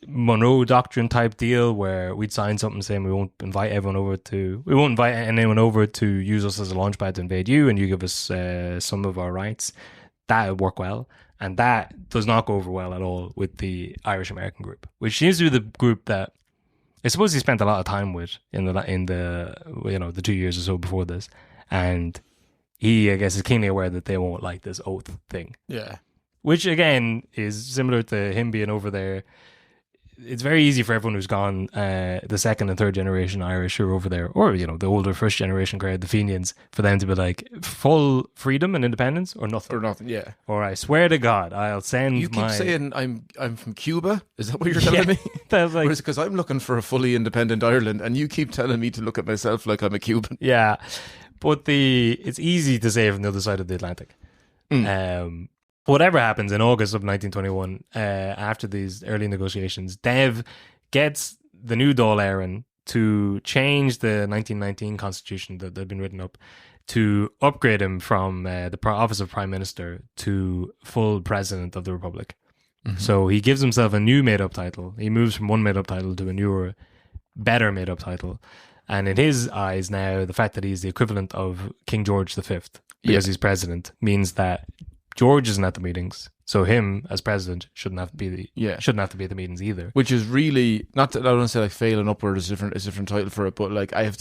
Monroe Doctrine type deal where we'd sign something saying we won't invite anyone over to use us as a launchpad to invade you and you give us some of our rights, that would work well. And that does not go over well at all with the Irish American group, which seems to be the group that I suppose he spent a lot of time with in the you know, the 2 years or so before this, and he, I guess, is keenly aware that they won't like this oath thing. Yeah, which again is similar to him being over there. It's very easy for everyone who's gone, the second and third generation Irish who are over there, or, you know, the older first generation crowd, the Fenians, for them to be like, full freedom and independence or nothing. or nothing. Yeah. Or I swear to God, I'll send You keep saying I'm from Cuba. Is that what you're telling me? That's like, Whereas because I'm looking for a fully independent Ireland, and you keep telling me to look at myself like I'm a Cuban. yeah, but it's easy to say from the other side of the Atlantic. Whatever happens in August of 1921, after these early negotiations, Dev gets the new Dáil Éireann to change the 1919 constitution that had been written up to upgrade him from the office of Prime Minister to full President of the Republic. Mm-hmm. So he gives himself a new made-up title. He moves from one made-up title to a newer, better made-up title. And in his eyes now, the fact that he's the equivalent of King George V, because he's president, means that George isn't at the meetings, so him as president shouldn't have to be at the meetings either. Which is really not that I don't want to say like failing upward is a different title for it, but like I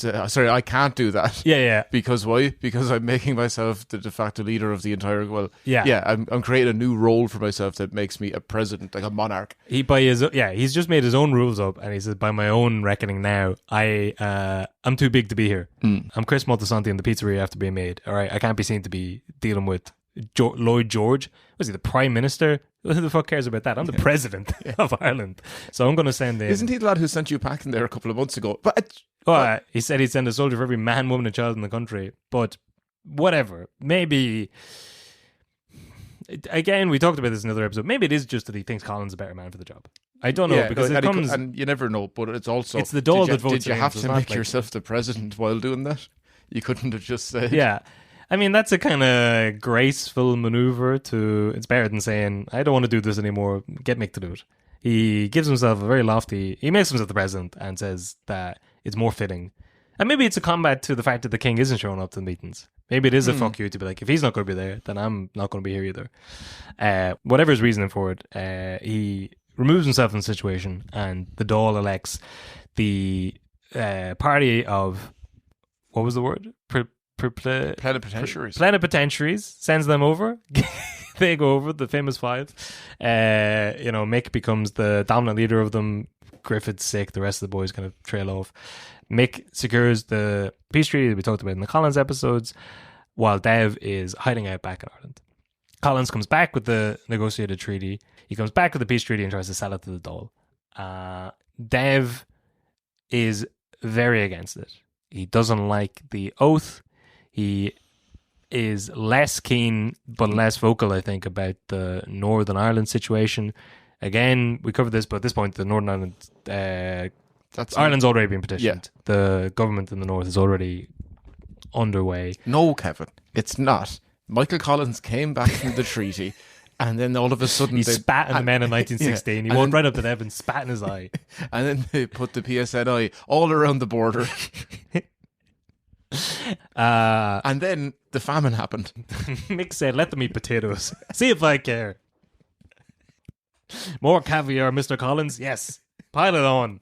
can't do that. Yeah. Because why? Because I'm making myself the de facto leader of the entire. I'm creating a new role for myself that makes me a president, like a monarch. He's just made his own rules up, and he says, by my own reckoning now, I'm too big to be here. I'm Chris Moltisanti, and the pizzeria have to be made. All right, I can't be seen to be dealing with Lloyd George. Was he the Prime Minister? Who the fuck cares about that? I'm the President of Ireland, so I'm going to send in. Isn't he the lad who sent you packing there a couple of months ago? He said he'd send a soldier for every man, woman, and child in the country. But whatever, maybe. Again, we talked about this in another episode. Maybe it is just that he thinks Colin's a better man for the job. I don't know, because and you never know. But it's also the Dáil that votes. Did you have to make yourself the president while doing that? You couldn't have just said, yeah. I mean, that's a kind of graceful maneuver to. It's better than saying, I don't want to do this anymore, get Mick to do it. He gives himself a very lofty. He makes himself the president and says that it's more fitting. And maybe it's a combat to the fact that the king isn't showing up to the meetings. Maybe it is a fuck you to be like, if he's not going to be there, then I'm not going to be here either. Whatever his reasoning for it, he removes himself from the situation, and the Dáil elects the party of, what was the word? Plenipotentiaries, sends them over. They go over, the famous five. Mick becomes the dominant leader of them. Griffith's sick, the rest of the boys kind of trail off. Mick secures the peace treaty that we talked about in the Collins episodes, while Dev is hiding out back in Ireland. Collins comes back with the negotiated treaty. He comes back with the peace treaty and tries to sell it to the Dáil. Dev is very against it. He doesn't like the oath. He is less keen, but less vocal, I think, about the Northern Ireland situation. Again, we covered this, but at this point, the Northern Ireland, Ireland's already been petitioned. Yeah. The government in the North is already underway. No, Kevin, it's not. Michael Collins came back from the treaty, and then all of a sudden he spat in the men in 1916. He walked right up to Dev and spat in his eye. And then they put the PSNI all around the border. And then the famine happened. Mick said, let them eat potatoes. See if I care. More caviar, Mr. Collins? Yes. Pile it on.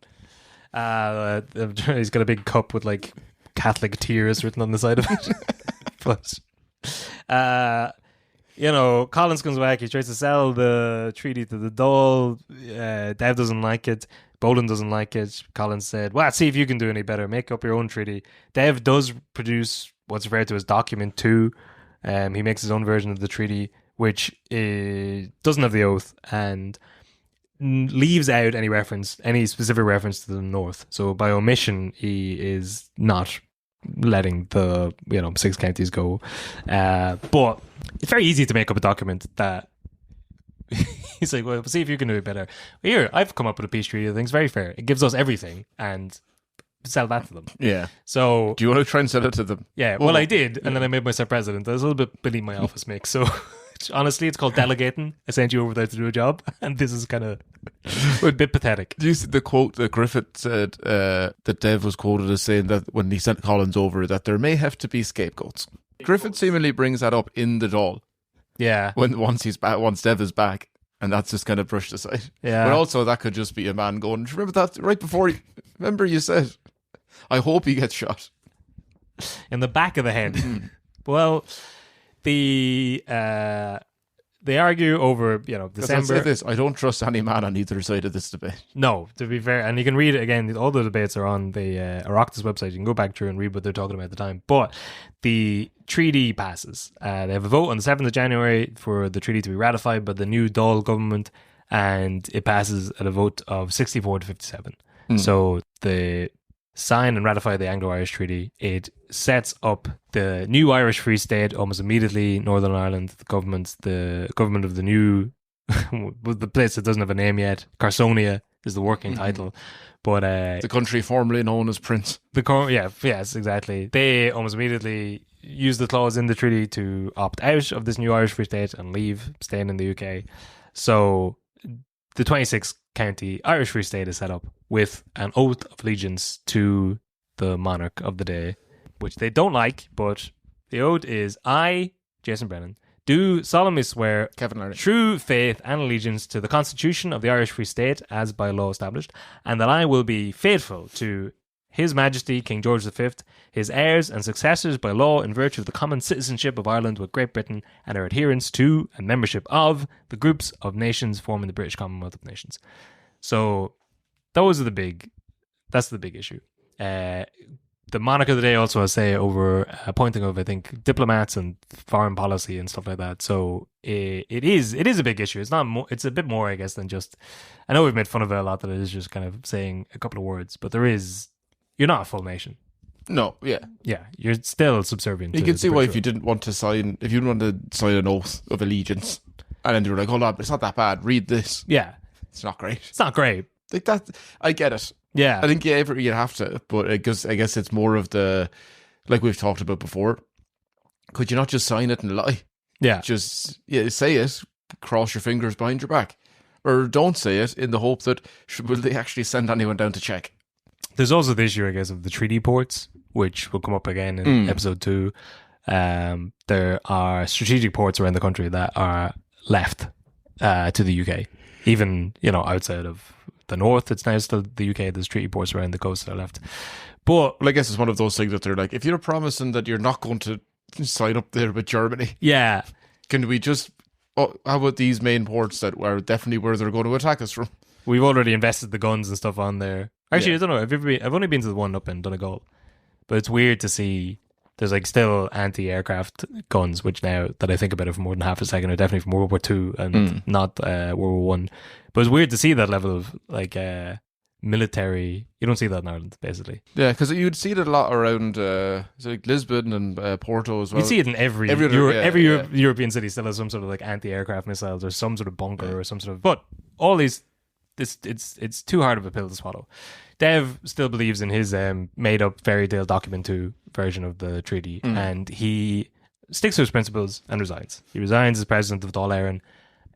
He's got a big cup with like Catholic tears written on the side of it. But Collins comes back. He tries to sell the treaty to the Dáil. Dev doesn't like it, Boland doesn't like it. Collins said, well, see if you can do any better. Make up your own treaty. Dev does produce what's referred to as Document 2. He makes his own version of the treaty, which doesn't have the oath and leaves out any specific reference to the North. So by omission, he is not letting the 6 counties go. But it's very easy to make up a document that he's like, well, see if you can do it better. Here, I've come up with a peace treaty. I think it's very fair. It gives us everything, and sell that to them. Yeah. So do you want to try and sell it to them? Yeah. Well, I did, and then I made myself president. I was a little bit beneath my office, Mick. So honestly, it's called delegating. I sent you over there to do a job, and this is kind of a bit pathetic. Do you see the quote that Griffith said that Dev was quoted as saying that when he sent Collins over, that there may have to be scapegoats? Griffith seemingly brings that up in the doll. Yeah. Once Dev is back, and that's just kind of brushed aside. Yeah. But also that could just be a man going, remember that right before remember you said, I hope he gets shot in the back of the head. Well, they argue over December. I'll say this, I don't trust any man on either side of this debate. No, to be fair, and you can read it again. All the debates are on the Oireachtas website. You can go back through and read what they're talking about at the time. But the treaty passes. They have a vote on the 7th of January for the treaty to be ratified by the new Dáil government, and it passes at a vote of 64 to 57. So they sign and ratify the Anglo-Irish Treaty. It sets up the new Irish Free State almost immediately. Northern Ireland, the government of the new, the place that doesn't have a name yet, Carsonia is the working title. But the country formerly known as Prince. Yes, exactly. They almost immediately use the clause in the treaty to opt out of this new Irish Free State and leave, staying in the UK. So the 26 county Irish Free State is set up with an oath of allegiance to the monarch of the day, which they don't like, but the oath is, I, Jason Brennan, do solemnly swear Kevin Larry. True faith and allegiance to the Constitution of the Irish Free State as by law established, and that I will be faithful to His Majesty King George V, his heirs and successors by law in virtue of the common citizenship of Ireland with Great Britain and our adherence to and membership of the groups of nations forming the British Commonwealth of Nations. So that's the big issue. The monarch of the day also has say over appointing of, I think, diplomats and foreign policy and stuff like that. So it is a big issue. It's not it's a bit more, I guess, than just, I know we've made fun of it a lot, that it is just kind of saying a couple of words, but you're not a full nation. No, yeah. Yeah, you're still subservient. You can see why if you didn't want to sign an oath of allegiance, and then they were like, hold on, it's not that bad, read this. Yeah. It's not great. It's not great. Like that, I get it. Yeah. I think you have to, but I guess it's more of the, like we've talked about before, could you not just sign it and lie? Yeah. Just say it, cross your fingers behind your back. Or don't say it in the hope that, will they actually send anyone down to check? There's also the issue, I guess, of the treaty ports, which will come up again in episode 2. There are strategic ports around the country that are left to the UK. Even, outside of the north, it's now still the UK. There's treaty ports around the coast that are left. But well, I guess it's one of those things that they're like, if you're promising that you're not going to sign up there with Germany, yeah, can we just, how about these main ports that are definitely where they're going to attack us from? We've already invested the guns and stuff on there. Actually, I don't know. I've only been to the one up in Donegal, but it's weird to see there's like still anti-aircraft guns, which now that I think about it for more than half a second are definitely from World War II and not World War One. But it's weird to see that level of like military. You don't see that in Ireland, basically. Yeah, because you'd see it a lot around like Lisbon and Porto as well. You see it in every European city still has some sort of like anti-aircraft missiles or some sort of bunker or some sort of. But all these, it's too hard of a pill to swallow. Dev still believes in his made-up fairy tale document 2 version of the treaty, and he sticks to his principles and resigns. He resigns as president of Dáil Éireann,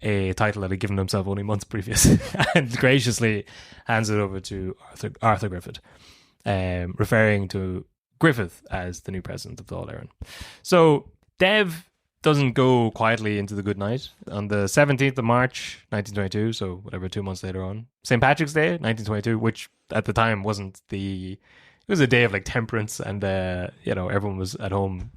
a title that he'd given himself only months previous, and graciously hands it over to Arthur Griffith, referring to Griffith as the new president of Dáil Éireann. So Dev doesn't go quietly into the good night. On the 17th of March 1922, so whatever, 2 months later on, St. Patrick's Day 1922, which at the time it was a day of like temperance, and everyone was at home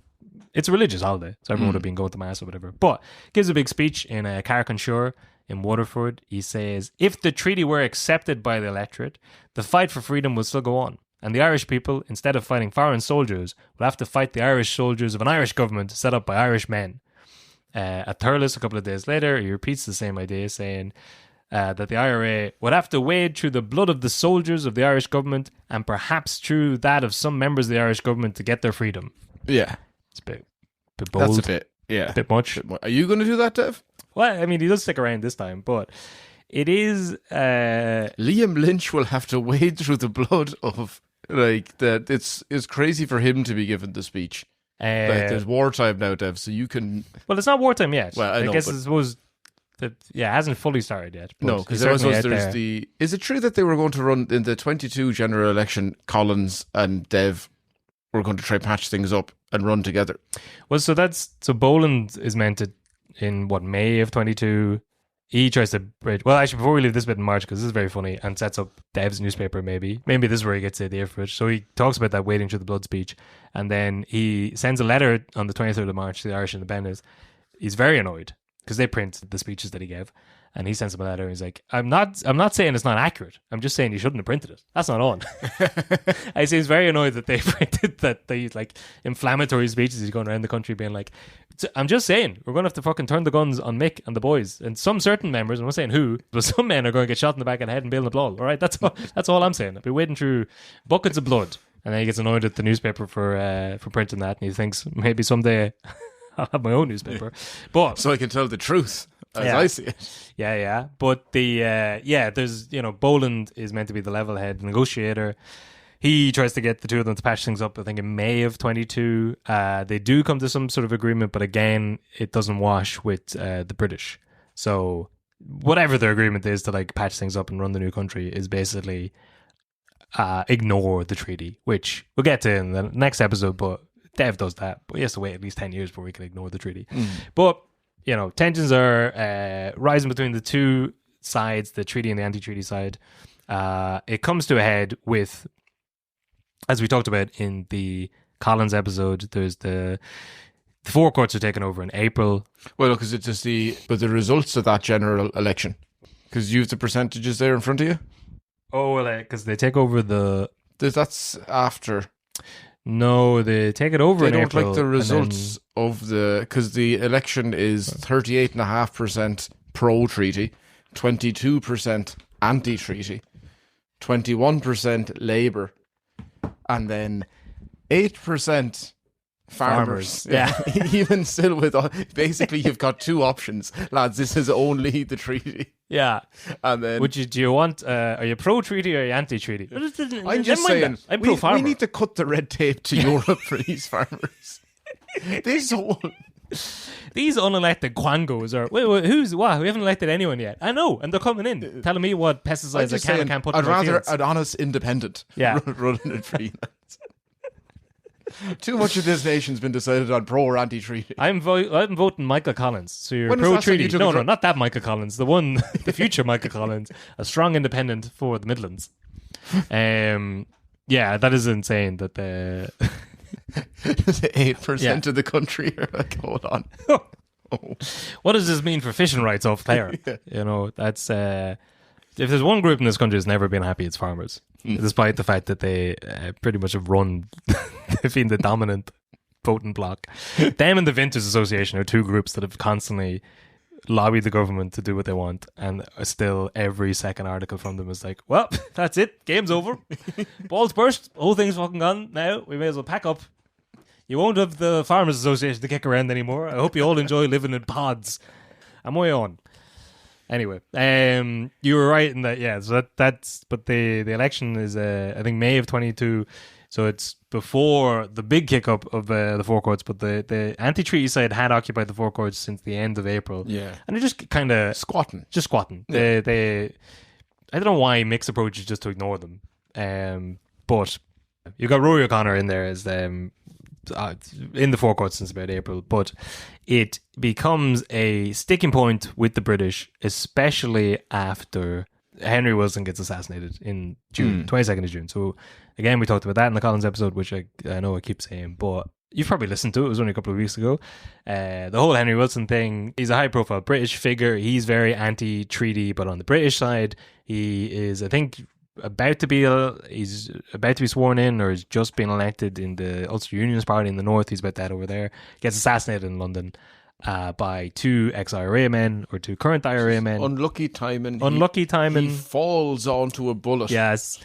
it's a religious holiday, so everyone would have been going to mass or whatever. But gives a big speech in Carrick-on-Shore in Waterford. He says, if the treaty were accepted by the electorate, the fight for freedom will still go on. And the Irish people, instead of fighting foreign soldiers, will have to fight the Irish soldiers of an Irish government set up by Irish men. At Thurles, a couple of days later, he repeats the same idea, saying that the IRA would have to wade through the blood of the soldiers of the Irish government and perhaps through that of some members of the Irish government to get their freedom. Yeah. It's a bit bold. That's a bit, yeah. A bit much. Are you going to do that, Dev? Well, I mean, he does stick around this time, but it is... Liam Lynch will have to wade through the blood of... Like, that. It's crazy for him to be given the speech. Like, there's wartime now, Dev, so you can... Well, it's not wartime yet. Well, I know, guess but... I suppose... That, it hasn't fully started yet. No, because there's the... Is it true that they were going to run in the 22 general election, Collins and Dev were going to try patch things up and run together? Well, so Boland is meant to, in May of 22... He tries to bridge... Well, actually, before we leave this bit in March, because this is very funny, and sets up Dev's newspaper, maybe. Maybe this is where he gets the idea for it. So he talks about that wading through the blood speech, and then he sends a letter on the 23rd of March to the Irish Independents. He's very annoyed, because they print the speeches that he gave, and he sends him a letter, and he's like, I'm not saying it's not accurate. I'm just saying you shouldn't have printed it. That's not on. I say he's very annoyed that they printed that these like inflammatory speeches he's going around the country being like, I'm just saying we're going to have to fucking turn the guns on Mick and the boys and some certain members. I'm not saying who, but some men are going to get shot in the back of the head and bail in the blood. All right, that's all I'm saying. I've been wading through buckets of blood, and then he gets annoyed at the newspaper for printing that, and he thinks maybe someday I'll have my own newspaper, but so I can tell the truth as I see it. Yeah. But there's Boland is meant to be the level-head negotiator. He tries to get the two of them to patch things up, I think, in May of 22. They do come to some sort of agreement, but again, it doesn't wash with the British. So whatever their agreement is to like patch things up and run the new country is basically ignore the treaty, which we'll get to in the next episode, but Dev does that. But he has to wait at least 10 years before he can ignore the treaty. But, tensions are rising between the two sides, the treaty and the anti-treaty side. It comes to a head with... As we talked about in the Collins episode, there's the four courts are taken over in April. Well, because it's just the results of that general election. Because you have the percentages there in front of you. Oh, well, because they take over That's after. No, they take it over in April. They don't like the results of because the election is 38.5% pro-treaty, 22% anti-treaty, 21% Labour, and then 8% farmers. Yeah. Even still with... Basically, you've got two options. Lads, this is only the treaty. Yeah. And then... do you want... are you pro-treaty or are you anti-treaty? I'm just saying, I'm pro-farmer. We need to cut the red tape to Europe for these farmers. These unelected quangos are... Wait, who's... What? We haven't elected anyone yet. I know, and they're coming in, telling me what pesticides I can and can't put in my fields. I'd rather an honest independent running it for you. Too much of this nation's been decided on pro or anti-treaty. I'm voting Michael Collins. So you're pro-treaty. No, not that Michael Collins. The one, the future Michael Collins. A strong independent for the Midlands. Yeah, that is insane that the... 8% of the country are like, hold on. What does this mean for fishing rights off there? That's... if there's one group in this country that's never been happy, it's farmers. Despite the fact that they pretty much have run, they've been the dominant voting bloc. Them and the Vinters Association are two groups that have constantly lobbied the government to do what they want, and still every second article from them is like, well, that's it, game's over, balls burst, whole thing's fucking gone now, we may as well pack up. You won't have the Farmers Association to kick around anymore. I hope you all enjoy living in pods. I'm way on. Anyway, you were right in that, yeah. So that's but the election is I think May of 22, so it's before the big kick up of the four courts. But the anti-treaty side had occupied the four courts since the end of April. Yeah, and they're just kind of squatting. Yeah. They I don't know why Mick's approach is just to ignore them. But you got Rory O'Connor in there as in the four courts since about April, but it becomes a sticking point with the British, especially after Henry Wilson gets assassinated in June, 22nd of June. So again, we talked about that in the Collins episode, which I know I keep saying, but You've probably listened to it. It was only a couple of weeks ago. The whole Henry Wilson thing. He's a high-profile British figure. He's very anti-treaty, but on the British side, he is, I think, about to be sworn in, or has just been elected in the Ulster Unionist Party in the north. He's about that over there. Gets assassinated in London by two ex-IRA men, or two current IRA men. Unlucky timing. He falls onto a bullet. Yes.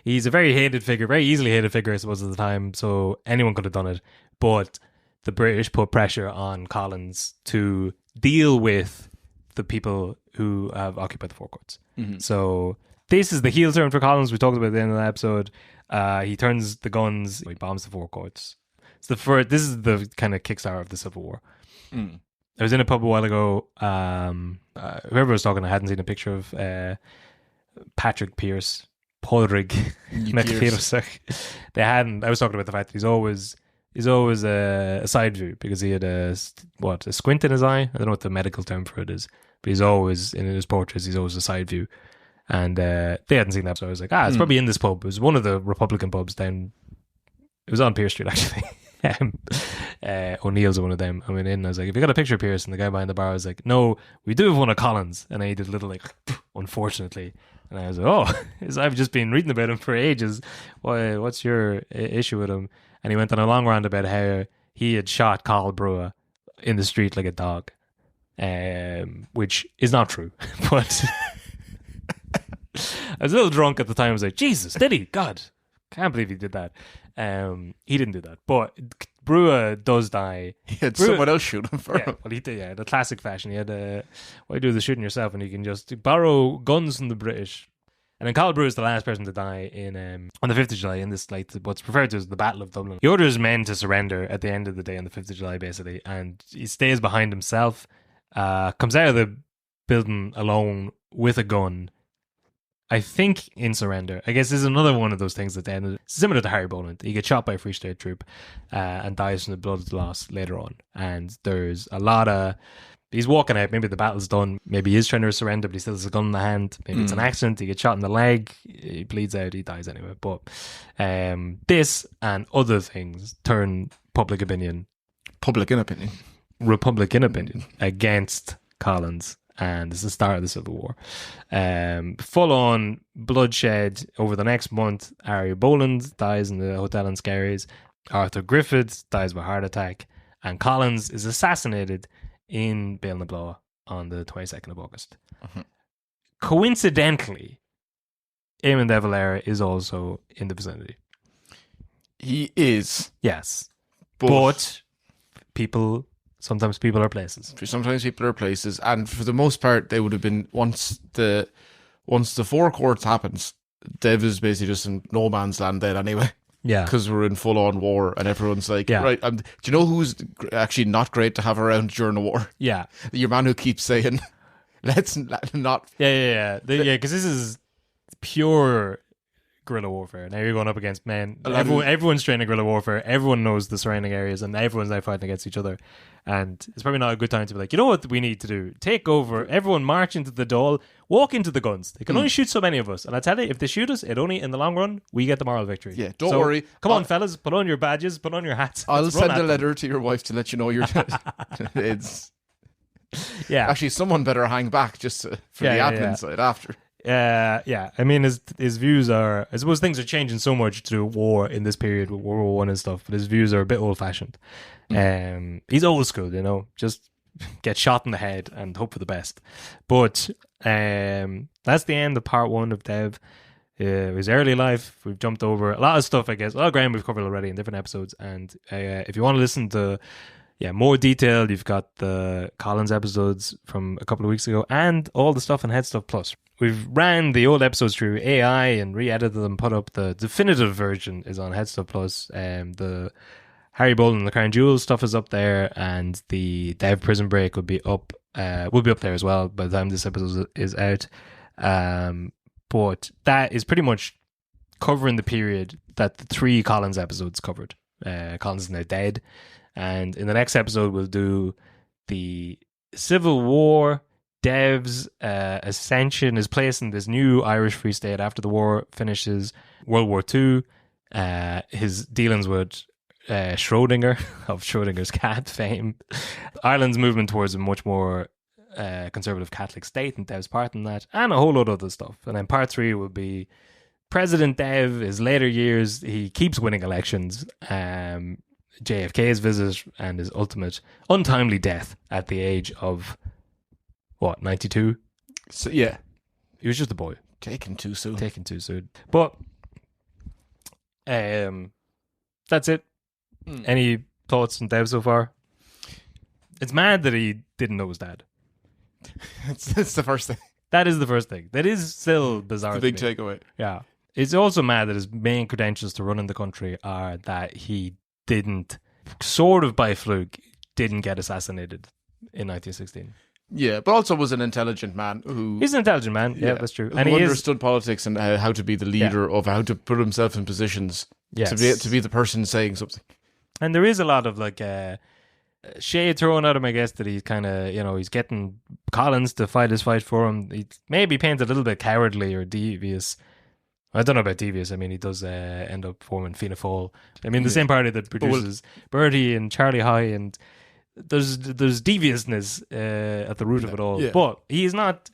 He's a very hated figure, very easily hated figure, I suppose, at the time. So anyone could have done it. But the British put pressure on Collins to deal with the people who have occupied the forecourts. Mm-hmm. So this is the heel turn for Collins. We talked about at the end of the episode. He turns the guns. He bombs the forecourts. This is the kind of kickstarter of the Civil War. Mm. I was in a pub a while ago. Whoever was talking, I hadn't seen a picture of Patrick Pearse. Podrig. They hadn't. I was talking about the fact that he's always a side view, because he had a squint in his eye. I don't know what the medical term for it is, but he's always, in his portraits, he's always a side view. And they hadn't seen that, so I was like, it's probably in this pub. It was one of the Republican pubs down. It was on Pierce Street, actually. O'Neill's one of them. I went in, I was like, "Have you got a picture of Pierce?" And the guy behind the bar was like, "No, we do have one of Collins." And I did a little unfortunately. And I was like, I've just been reading about him for ages. What's your issue with him? And he went on a long rant about how he had shot Carl Brewer in the street like a dog, which is not true. But I was a little drunk at the time. I was like, Jesus, did he? God, can't believe he did that. He didn't do that. But Brewer does die. He had someone else shoot him for him. Well, he did, the classic fashion. He had why do the shooting yourself when you can just borrow guns from the British? And then Carl Brewer is the last person to die on the 5th of July in this, what's referred to as the Battle of Dublin. He orders men to surrender at the end of the day on the 5th of July, basically, and he stays behind himself, comes out of the building alone with a gun, I think in surrender. I guess this is another one of those things that ended similar to Harry Boland. He gets shot by a Free State troop and dies from the blood loss later on. And there's a lot of... He's walking out. Maybe the battle's done. Maybe he is trying to surrender, but he still has a gun in the hand. Maybe it's an accident. He gets shot in the leg. He bleeds out. He dies anyway. But this and other things turn Republican opinion against Collins. And it's the start of the Civil War. Full on bloodshed over the next month. Harry Boland dies in the hotel in Skerries. Arthur Griffith dies by heart attack. And Collins is assassinated in Ballinablaw on the 22nd of August. Mm-hmm. Coincidentally, Éamon de Valera is also in the vicinity. He is. Yes. But sometimes people are places. Sometimes people are places, and for the most part, they would have been once the four courts happens. Dev is basically just in no man's land then anyway. Yeah, because we're in full on war, and everyone's like, right. Do you know who's actually not great to have around during a war? Yeah, your man who keeps saying, "Let's not." Yeah. Because this is pure guerrilla warfare. Now you're going up against everyone's training guerrilla warfare. Everyone knows the surrounding areas, and everyone's now fighting against each other. And it's probably not a good time to be like, you know what we need to do? Take over. Everyone march into the Dáil, walk into the guns. They can only shoot so many of us. And I tell you, if they shoot us, in the long run, we get the moral victory. Yeah, don't worry. Come on, fellas, put on your badges, put on your hats. I'll send a letter to your wife to let you know you're it's yeah. Actually, someone better hang back just for the admin side after. Yeah. I mean, his views are... I suppose things are changing so much to war in this period with World War I and stuff, but his views are a bit old-fashioned. He's old school, just get shot in the head and hope for the best. But that's the end of part 1 of Dev. His early life, we've jumped over a lot of stuff, I guess. A lot of ground we've covered already in different episodes. And if you want to listen to more detail, you've got the Collins episodes from a couple of weeks ago and all the stuff in Head Stuff Plus. We've ran the old episodes through AI and re-edited them, put up the definitive version is on Head Stuff Plus. The Harry Boland and the Crown Jewels stuff is up there, and the Dev Prison Break will be up there as well by the time this episode is out. But that is pretty much covering the period that the 3 Collins episodes covered. Collins is now dead. And in the next episode, we'll do the Civil War, Dev's ascension, his place in this new Irish Free State after the war finishes, World War II, his dealings with Schrödinger of Schrödinger's cat fame. Ireland's movement towards a much more conservative Catholic state, and Dev's part in that, and a whole lot of other stuff. And then part 3 will be President Dev, his later years. He keeps winning elections. JFK's visit and his ultimate untimely death at the age of 92? So, yeah. He was just a boy. Taken too soon. But that's it. Any thoughts on Dev so far? It's mad that he didn't know his dad. It's the first thing. That is the first thing. That is still bizarre. The big to me. takeaway. Yeah. It's also mad that his main credentials to running the country are that he didn't, sort of by fluke, didn't get assassinated in 1916. Yeah, but also was an intelligent man who... He's an intelligent man. Yeah, that's true. And he understood politics and how to be the leader of how to put himself in positions to be the person saying something. And there is a lot of like shade thrown at him, I guess, that he's kind of, he's getting Collins to fight his fight for him. He maybe painted a little bit cowardly or devious. I don't know about devious. I mean, he does end up forming Fianna Fáil. I mean, the same party that produces Bertie and Charlie High, and there's deviousness at the root of it all. Yeah. But he is not,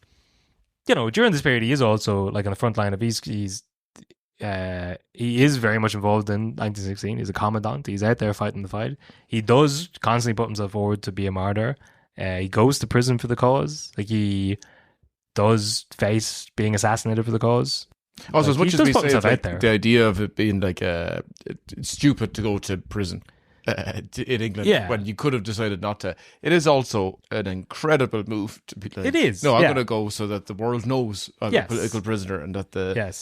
during this period, he is also like on the front line of he is very much involved in 1916. He's a commandant. He's out there fighting the fight. He does constantly put himself forward to be a martyr. He goes to prison for the cause. Like, he does face being assassinated for the cause. Also, as much as we say the idea of it being like it's stupid to go to prison in England when you could have decided not to, it is also an incredible move to be like, it is. No, I'm going to go so that the world knows I'm a political prisoner and that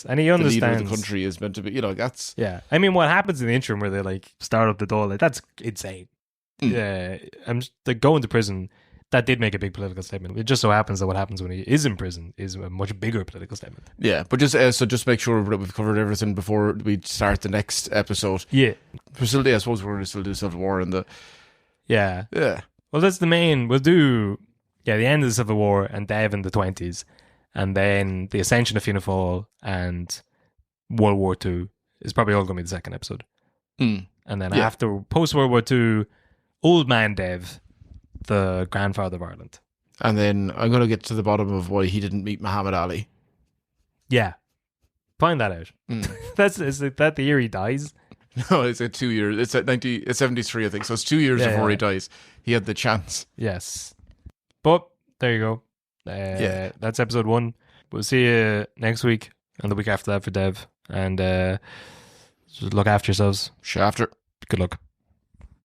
and he understands the leader of the country is meant to be. That's I mean, what happens in the interim where they like start up the door, like, that's insane. Yeah, they're going to prison. That did make a big political statement. It just so happens that what happens when he is in prison is a much bigger political statement. Yeah, but just make sure that we've covered everything before we start the next episode. Yeah. Facility, I suppose we're going to still do Civil War in the... Yeah. Yeah. Well, that's the main... We'll do the end of the Civil War and Dev in the 20s, and then the ascension of Fianna Fáil and World War II is probably all going to be the second episode. And then after post-World War II, Old Man Dev, the grandfather of Ireland. And then I'm going to get to the bottom of why he didn't meet Muhammad Ali. Yeah. Find that out. Is that the year he dies? No, it's at 2 years. It's at 73, I think. So it's 2 years before he dies. He had the chance. Yes. But there you go. That's episode 1. We'll see you next week and the week after that for Dev. And just look after yourselves. Shafter. Good luck.